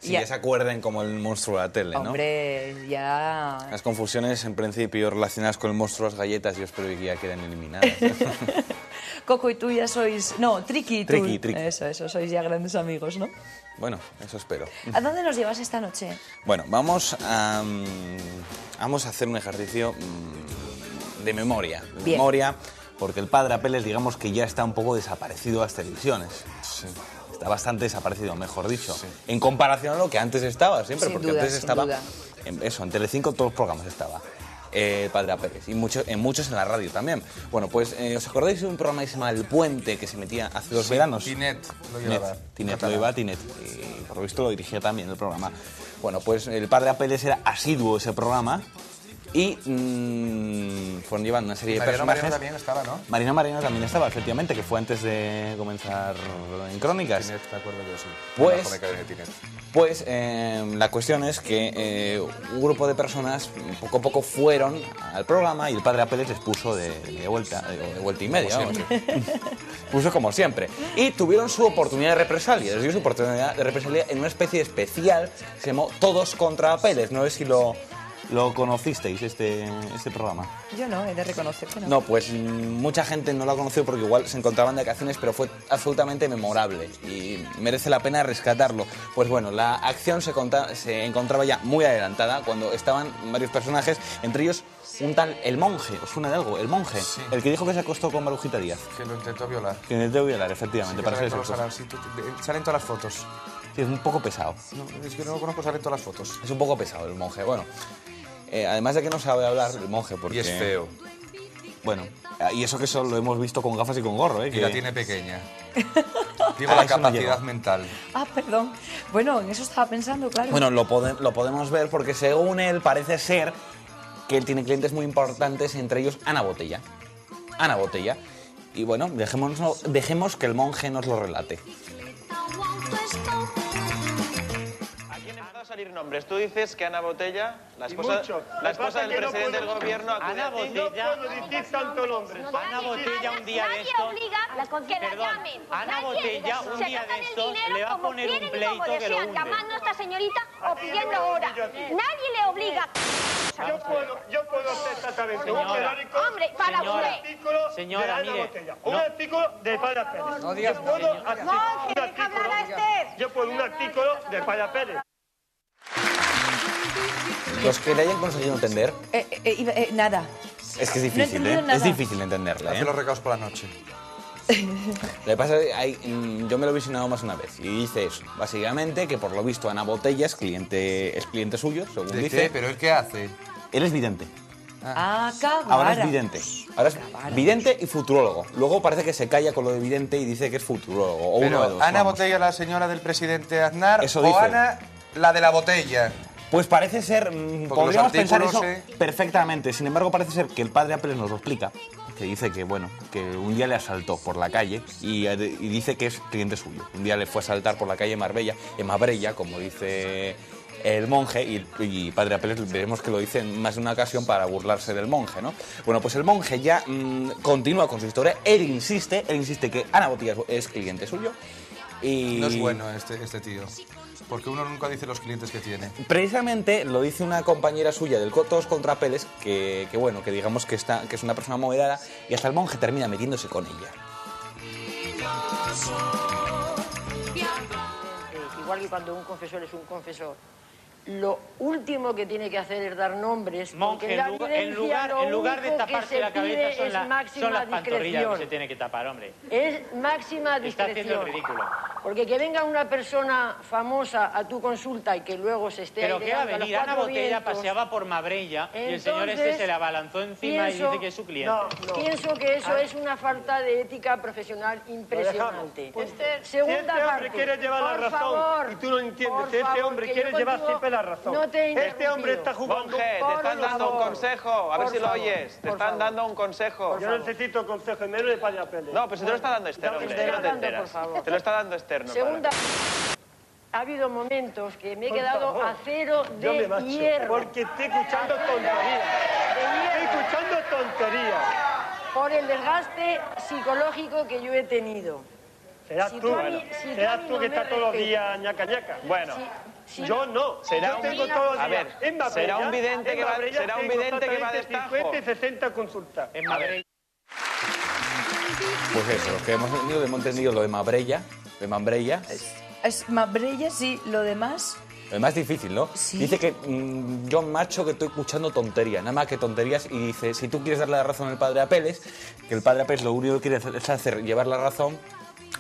sí que se acuerden como el monstruo de la tele, ¿no? Hombre, ya... Las confusiones, en principio, relacionadas con el monstruo de las galletas, yo espero que ya queden eliminadas. Coco y tú ya sois... No, Triqui y tú. Triqui. Eso, sois ya grandes amigos, ¿no? Bueno, eso espero. ¿A dónde nos llevas esta noche? Bueno, vamos a hacer un ejercicio de memoria. Bien. Memoria, porque el Padre Apeles, digamos que ya está un poco desaparecido de las televisiones. Sí. Está bastante desaparecido, mejor dicho. Sí. En comparación a lo que antes estaba, siempre. Sin porque duda, antes sin estaba... duda. En Telecinco todos los programas estaba. Padre Apeles. Y muchos en la radio también. Bueno, pues, ¿os acordáis de un programa que se llama El Puente, que se emetía hace 2 veranos? Tinet lo llevaba. Tinet lo llevaba Tinet. Y por lo visto lo dirigía también el programa. Bueno, pues el Padre Apeles era asiduo ese programa. Y fueron llevando una serie de personajes. Mariano también estaba, ¿no? Marina también estaba, efectivamente, que fue antes de comenzar en Crónicas. Tinet, me acuerdo yo, sí. Pues la cuestión es que un grupo de personas poco a poco fueron al programa y el Padre Apeles les puso de vuelta y media. Como siempre. Puso como siempre. Y tuvieron su oportunidad de represalia. Les dio su oportunidad de represalia en una especie de especial que se llamó Todos contra Apeles. No sé si lo conocisteis, este programa. Yo no, he de reconocer que no. No, pues mucha gente no lo ha conocido porque igual se encontraban de vacaciones, pero fue absolutamente memorable y merece la pena rescatarlo. Pues bueno, la acción se encontraba ya muy adelantada cuando estaban varios personajes, entre ellos un tal El Monje. ¿Os suena de algo? El Monje, sí. El que dijo que se acostó con Marujita Díaz. Que lo intentó violar. Que lo intentó violar, efectivamente. Sí, para ser salen todas las fotos. Sí, es un poco pesado. No, es que no lo conozco, salen todas las fotos. Es un poco pesado El Monje, bueno. Además de que no sabe hablar El Monje, porque... Y es feo. Bueno, y eso que solo lo hemos visto con gafas y con gorro, ¿eh? Y la tiene pequeña. Digo, la capacidad mental. Ah, perdón. Bueno, en eso estaba pensando, claro. Bueno, lo podemos ver porque según él parece ser que él tiene clientes muy importantes, entre ellos Ana Botella. Ana Botella. Y bueno, dejemos que El Monje nos lo relate. Salir nombres. Tú dices que Ana Botella, la esposa del presidente del gobierno, Ana Botella, no puedo decir tanto nombre. Ana Botella un día de estos, Ana Botella un día de estos le va a poner un pleito que lo hunde. Llamando a esta señorita o pidiendo hora. Nadie le obliga. Yo puedo hacer exactamente un periódico. Hombre, para usted. Señora, mire. Un artículo de Padre Pérez. No digas Yo puedo un artículo de Padre Pérez. Los que le hayan conseguido entender... Nada. Es que es difícil, Es difícil entenderla, Hace los recados por la noche. Lo que pasa es que yo me lo he visionado más una vez y dice eso, básicamente que por lo visto Ana Botella es cliente suyo, según ¿De dice. qué? ¿Pero él qué hace? Él es vidente. Ahora es vidente. Ahora es vidente y futurólogo. Luego parece que se calla con lo de vidente y dice que es futurólogo. O Pero, uno de dos. ¿Ana Botella, la señora del presidente Aznar, Eso o dice. Ana, la de la botella? Pues parece ser, Porque podríamos los pensar eso artículos, perfectamente. Sin embargo, parece ser que el padre Apple nos lo explica, que dice que, bueno, que un día le asaltó por la calle y dice que es cliente suyo. Un día le fue a asaltar por la calle en Marbella, como dice el monje, y padre Apple veremos que lo dice en más de una ocasión para burlarse del monje, ¿no? Bueno, pues el monje ya continúa con su historia. Él insiste que Ana Botella es cliente suyo. Y No es bueno este tío, porque uno nunca dice los clientes que tiene. Precisamente lo dice una compañera suya del Todos contra Apeles, que bueno, que digamos que es una persona moderada, y hasta el monje termina metiéndose con ella. Igual que cuando un confesor es un confesor, lo último que tiene que hacer es dar nombres. Monje, en lugar de taparse la cabeza son las pantorrillas que se tiene que tapar, hombre. Es máxima discreción. Está haciendo el ridículo. Porque que venga una persona famosa a tu consulta y que luego se esté Pero ¿qué va a aireando venir? los Ana cuatro Botella vientos, paseaba por Marbella y el señor entonces, se le abalanzó encima y dice que es su cliente. Pienso que eso es una falta de ética profesional impresionante. Segunda este parte. hombre quiere llevar la razón favor, y tú no entiendes. por Este favor, hombre que quiere yo llevar contigo siempre la razón. no te he Este hombre está jugando. Monje, te están dando un consejo. A ver Por si lo favor, oyes. Te por están favor. dando un consejo. Yo necesito consejo en medio de Padre Apele. No, pues se te lo está dando Esther, hombre. Estoy No te hablando, enteras. por favor. Te lo está dando Esther, no Segunda. Ha habido momentos que me he Por quedado favor. a cero Yo me de marcho, hierro. porque estoy escuchando tonterías. Estoy escuchando tonterías. Por el desgaste psicológico que yo he tenido. Serás Si tú, a mí- si serás a mí tú no que me estás todos los respetas. días ñaca ñaca. Bueno. Yo no. Será Yo un- tengo todos los a días. ver, En Marbella, será un vidente en que va- Marbella será un tengo vidente que va de exactamente estajo. 50 y 60 consultas. En Marbella. Pues eso, lo que hemos entendido lo de Marbella. Es Marbella, sí, lo demás. Lo más difícil, ¿no? Sí. Dice que yo macho que estoy escuchando tonterías, nada más que tonterías, y dice, si tú quieres darle la razón al padre Apeles, que el padre Apeles lo único que quiere es llevar la razón,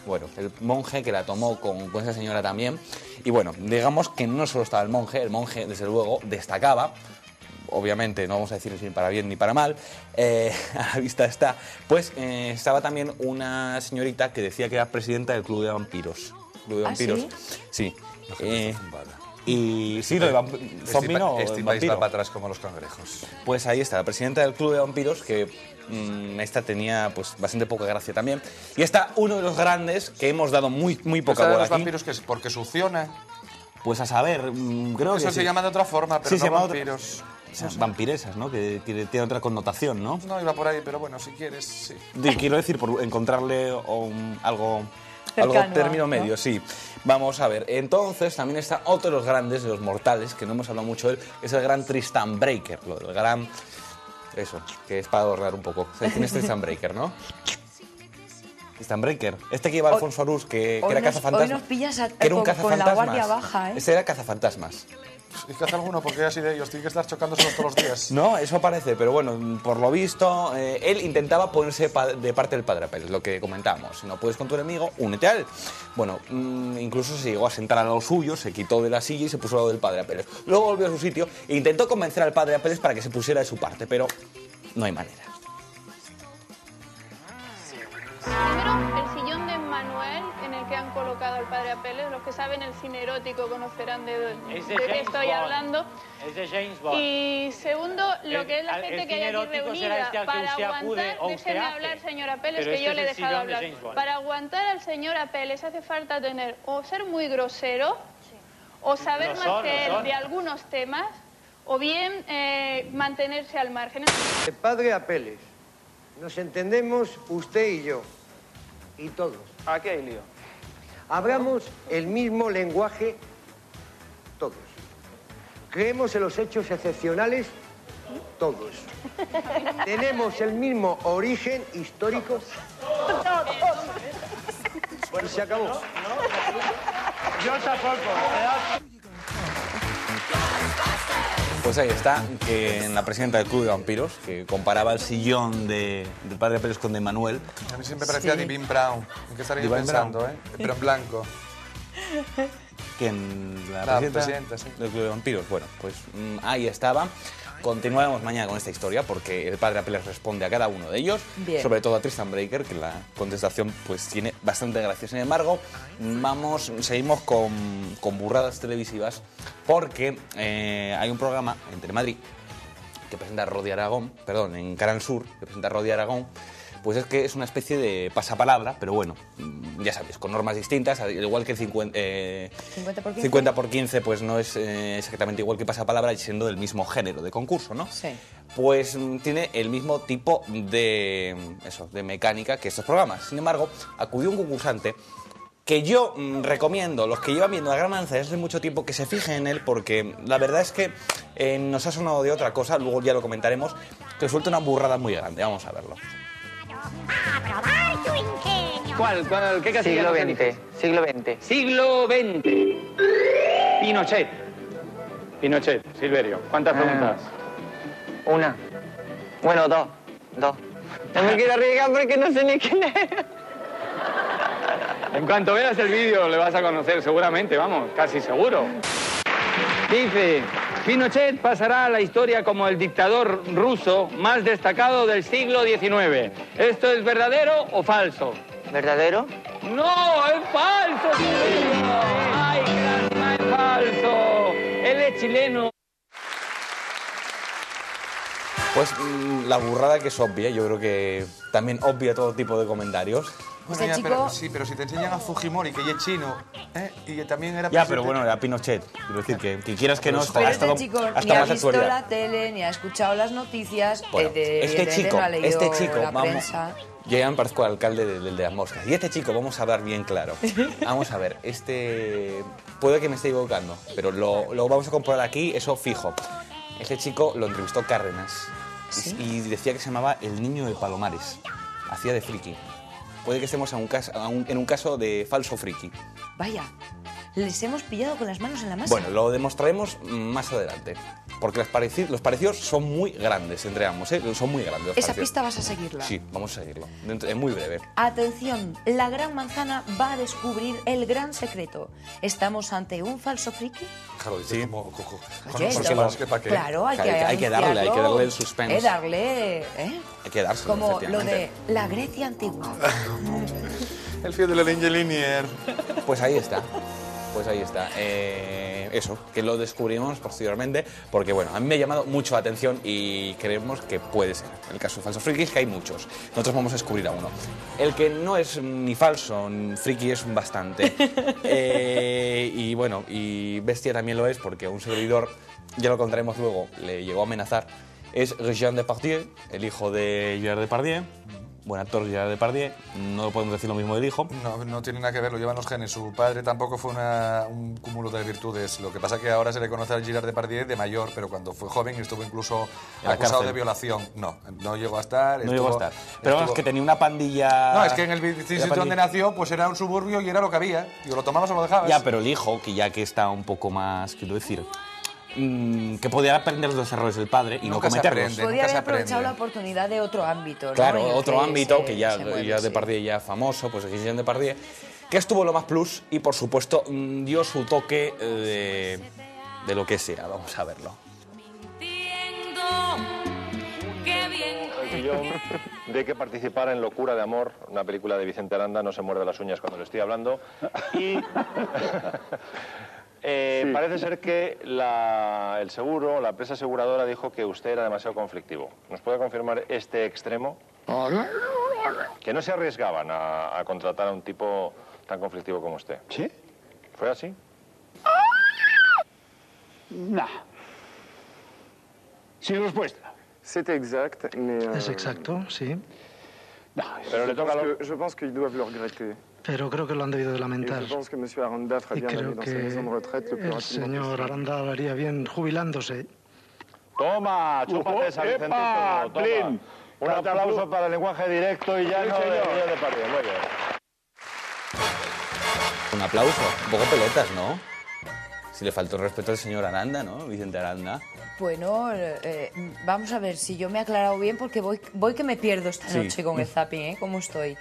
bueno, el monje que la tomó con esa señora también, y bueno, digamos que no solo estaba el monje desde luego destacaba, obviamente no vamos a decir ni para bien ni para mal, a la vista está, pues estaba también una señorita que decía que era presidenta del Club de Vampiros. Club de ¿Ah, Vampiros. sí? Sí. Y sí, lo de zombie no, Este país vampiro. va para atrás como los cangrejos. Pues ahí está, la presidenta del Club de Vampiros, que esta tenía pues bastante poca gracia también. Y está uno de los grandes que hemos dado muy poca ¿Esa de bola los aquí. vampiros que es porque succiona? Pues a saber, creo que Eso sí. se llama de otra forma, pero Sí, no se llama vampiros. O sea, vampiresas, ¿no? Que tiene otra connotación, ¿no? No iba por ahí, pero bueno, si quieres, sí. Quiero decir, por encontrarle algo Cercano, término ¿no? medio, sí. Vamos a ver. Entonces, también está otro de los grandes, de los mortales, que no hemos hablado mucho de él, es el gran Tristan Breaker. El gran... Eso, que es para ahorrar un poco. ¿Sabes quién es Tristan Breaker, no? Tristan Breaker. Este que lleva Alfonso Arús, que era Hoy nos cazafantasmas. pillas Que era un con la cazafantasmas. guardia baja, ¿eh? Este era cazafantasmas. Es que hace alguno, porque así de ellos, tiene que estar chocándoselos todos los días. No, eso parece, pero bueno, por lo visto, él intentaba ponerse de parte del padre Apel, lo que comentábamos. Si no puedes con tu enemigo, únete a él. Bueno, incluso se llegó a sentar al lado suyo, se quitó de la silla y se puso al lado del padre Apel. Luego volvió a su sitio e intentó convencer al padre Apel para que se pusiera de su parte, pero no hay manera. Primero, el sillón de Manuel, en el que han colocado al padre Apeles. Los que saben el cine erótico conocerán de qué James estoy Bond. hablando. Es de James Bond. Y segundo, lo que es la gente que hay aquí reunida para aguantar, déjeme hablar, señor Apeles, Pero que este yo es le he el dejado sillón de hablar. James Bond. Para aguantar al señor Apeles hace falta tener o ser muy grosero, o saber Lo son, más que lo él son. de algunos temas, o bien mantenerse al margen. Padre Apeles, nos entendemos usted y yo, y todos. ¿A qué hay lío? Hablamos el mismo lenguaje todos. Creemos en los hechos excepcionales todos. Tenemos el mismo origen histórico y se acabó. Yo tampoco. Pues ahí está, que en la presidenta del Club de Vampiros, que comparaba el sillón del padre Pérez con de Manuel. A mí siempre me parecía Divine Brown. ¿En qué estaría Divine pensando, Brown. Pero en blanco. Que en la presidenta sí. del Club de Vampiros. Bueno, pues ahí estaba. Continuaremos mañana con esta historia porque el padre Apeles responde a cada uno de ellos, Bien. sobre todo a Tristan Breaker, que la contestación pues tiene bastante gracia. Sin embargo, seguimos con burradas televisivas porque hay un programa en Telemadrid que presenta Rodi Aragón, perdón, en Canal Sur, que presenta Rodi Aragón. Pues es que es una especie de pasapalabra, pero bueno, ya sabéis, con normas distintas, al igual que el 50 por 15, pues no es exactamente igual que pasapalabra, siendo del mismo género de concurso, ¿no? Sí. Pues tiene el mismo tipo de mecánica que estos programas. Sin embargo, acudió un concursante que yo recomiendo, los que llevan viendo La Gran Manzana desde hace mucho tiempo, que se fijen en él, porque la verdad es que nos ha sonado de otra cosa, luego ya lo comentaremos, que resulta una burrada muy grande. Vamos a verlo. ¿Cuál? ¿Qué casilla? Siglo XX. Siglo XX. Pinochet, Silverio. ¿Cuántas preguntas? Una. Bueno, dos. No me quiero arriesgar porque no sé ni quién es. En cuanto veas el vídeo le vas a conocer seguramente, vamos, casi seguro. Dice, Pinochet pasará a la historia como el dictador ruso más destacado del siglo XIX. ¿Esto es verdadero o falso? ¿Verdadero? ¡No, es falso! ¡Ay, qué lástima, es falso! Él es chileno. Pues la burrada que es obvia, yo creo que también obvia todo tipo de comentarios. Este Bueno, ya, chico... pero si te enseñan a Fujimori, que ella es chino, y que también era... Ya, pero bueno, era Pinochet. Quiero decir que quieras que no, Pero ha este estado chico hasta ni ha más visto actualidad. la tele, ni ha escuchado las noticias, Bueno, evidentemente no ha leído la vamos... prensa. Yo ya me parezco al alcalde de las moscas. Y este chico, vamos a hablar bien claro. Vamos a ver, puede que me esté equivocando, pero lo vamos a comprobar aquí, eso fijo. Este chico lo entrevistó Cárdenas y decía que se llamaba El Niño de Palomares. Hacía de friki. Puede que estemos en un caso de falso friki. Vaya, les hemos pillado con las manos en la masa. Bueno, lo demostraremos más adelante. Porque los parecidos son muy grandes entre ambos, ¿eh? Son muy grandes los Esa parecidos. pista vas a seguirla. Sí, vamos a seguirlo. Es muy breve. Atención, la Gran Manzana va a descubrir el gran secreto. ¿Estamos ante un falso friki? Claro, sí. Oye, claro, hay que darle el suspense. Hay que dárselo, como lo de la Grecia antigua. El fío de la Linier. Pues ahí está. Eso, que lo descubrimos posteriormente, porque bueno, a mí me ha llamado mucho la atención y creemos que puede ser. En el caso de falsos frikis, que hay muchos. Nosotros vamos a descubrir a uno. El que no es ni falso ni friki es bastante. Y bueno, y bestia también lo es, porque un servidor, ya lo contaremos luego, le llegó a amenazar. Es Jean Depardieu, el hijo de Gerard Depardieu. Buen actor Gerard Depardieu, no lo podemos decir lo mismo del hijo. No tiene nada que ver, lo llevan los genes. Su padre tampoco fue un cúmulo de virtudes. Lo que pasa es que ahora se le conoce a Gerard Depardieu de mayor, pero cuando fue joven estuvo incluso acusado de violación. No llegó a estar. Pero vamos, que tenía una pandilla... No, es que en el distrito donde nació, pues era un suburbio y era lo que había. Y o lo tomabas o lo dejabas. Ya, pero el hijo, que ya que está un poco más, quiero decir... que podía aprender los errores del padre y no cometerlos. Podía haber aprovechado la oportunidad de otro ámbito, ¿no? Claro, otro ámbito que ya Depardieu ya famoso, pues Jean Depardieu, que estuvo lo más plus y por supuesto dio su toque de lo que sea. Vamos a verlo. De que participar en Locura de Amor, una película de Vicente Aranda, no se muerde las uñas cuando le estoy hablando. Y parece ser que el seguro, la empresa aseguradora dijo que usted era demasiado conflictivo. ¿Nos puede confirmar este extremo? Que no se arriesgaban a contratar a un tipo tan conflictivo como usted. ¿Sí? ¿Fue así? No. Sin respuesta. C'est exact, mais... Es exacto, sí. No, pero le toca je pense qu'ils doivent le regretter. Pero creo que lo han debido de lamentar. Je pense que M. Aranda ferait bien d'aller dans sa maison de retraite le plus el señor Aranda haría bien jubilándose. Toma, chúpate esa, Vicentito. Toma. Un aplauso para el lenguaje directo y llano de Depardieu. Muy bien. Un aplauso, un poco pelotas, ¿no? Si le faltó el respeto al señor Aranda, ¿no? Vicente Aranda. Bueno, vamos a ver si yo me he aclarado bien porque voy que me pierdo esta noche con el zapping, ¿eh? ¿Cómo estoy?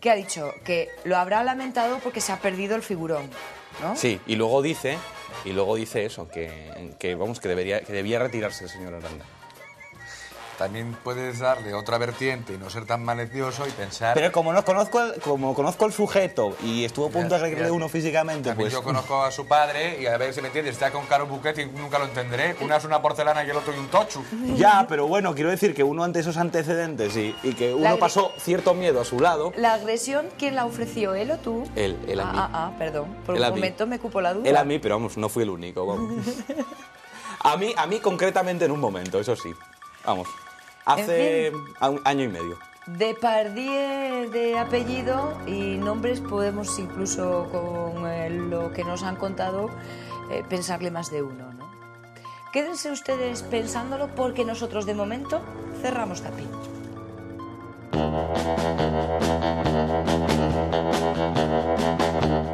¿Qué ha dicho? Que lo habrá lamentado porque se ha perdido el figurón, ¿no? Sí, y luego dice eso, que debía retirarse el señor Aranda. También puedes darle otra vertiente y no ser tan malicioso y pensar... Pero como conozco al sujeto y estuvo a punto de agredirle uno físicamente, también pues... yo conozco a su padre y a ver si me entiendes, está con Carol Bouquet y nunca lo entenderé. Una es una porcelana y el otro y un tochu. Ya, pero bueno, quiero decir que uno ante esos antecedentes y que uno pasó cierto miedo a su lado... ¿La agresión quién la ofreció, él o tú? Él a mí. Perdón, por un momento me cupo la duda. Él a mí, pero vamos, no fui el único, vamos. a mí concretamente en un momento, eso sí. Vamos. Hace un año y medio. Depardieu de apellido y nombres podemos incluso con lo que nos han contado pensarle más de uno, ¿no? Quédense ustedes pensándolo porque nosotros de momento cerramos zapping.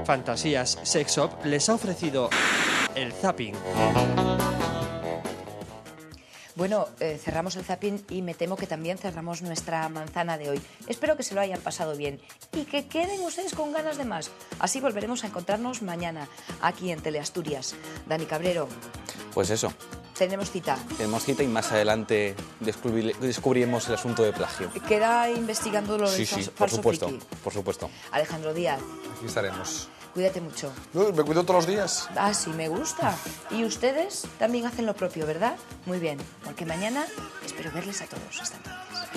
Fantasías Sex Shop les ha ofrecido el zapping. Bueno, cerramos el zapping y me temo que también cerramos nuestra manzana de hoy. Espero que se lo hayan pasado bien y que queden ustedes con ganas de más. Así volveremos a encontrarnos mañana aquí en Teleasturias. Dani Cabrero. Pues eso. Tenemos cita. Tenemos cita y más adelante descubriremos el asunto de plagio. Queda investigando lo del falso friki. Por supuesto. Alejandro Díaz. Aquí estaremos. Cuídate mucho. Me cuido todos los días. Ah, sí, me gusta. Y ustedes también hacen lo propio, ¿verdad? Muy bien, porque mañana espero verles a todos. Hasta entonces.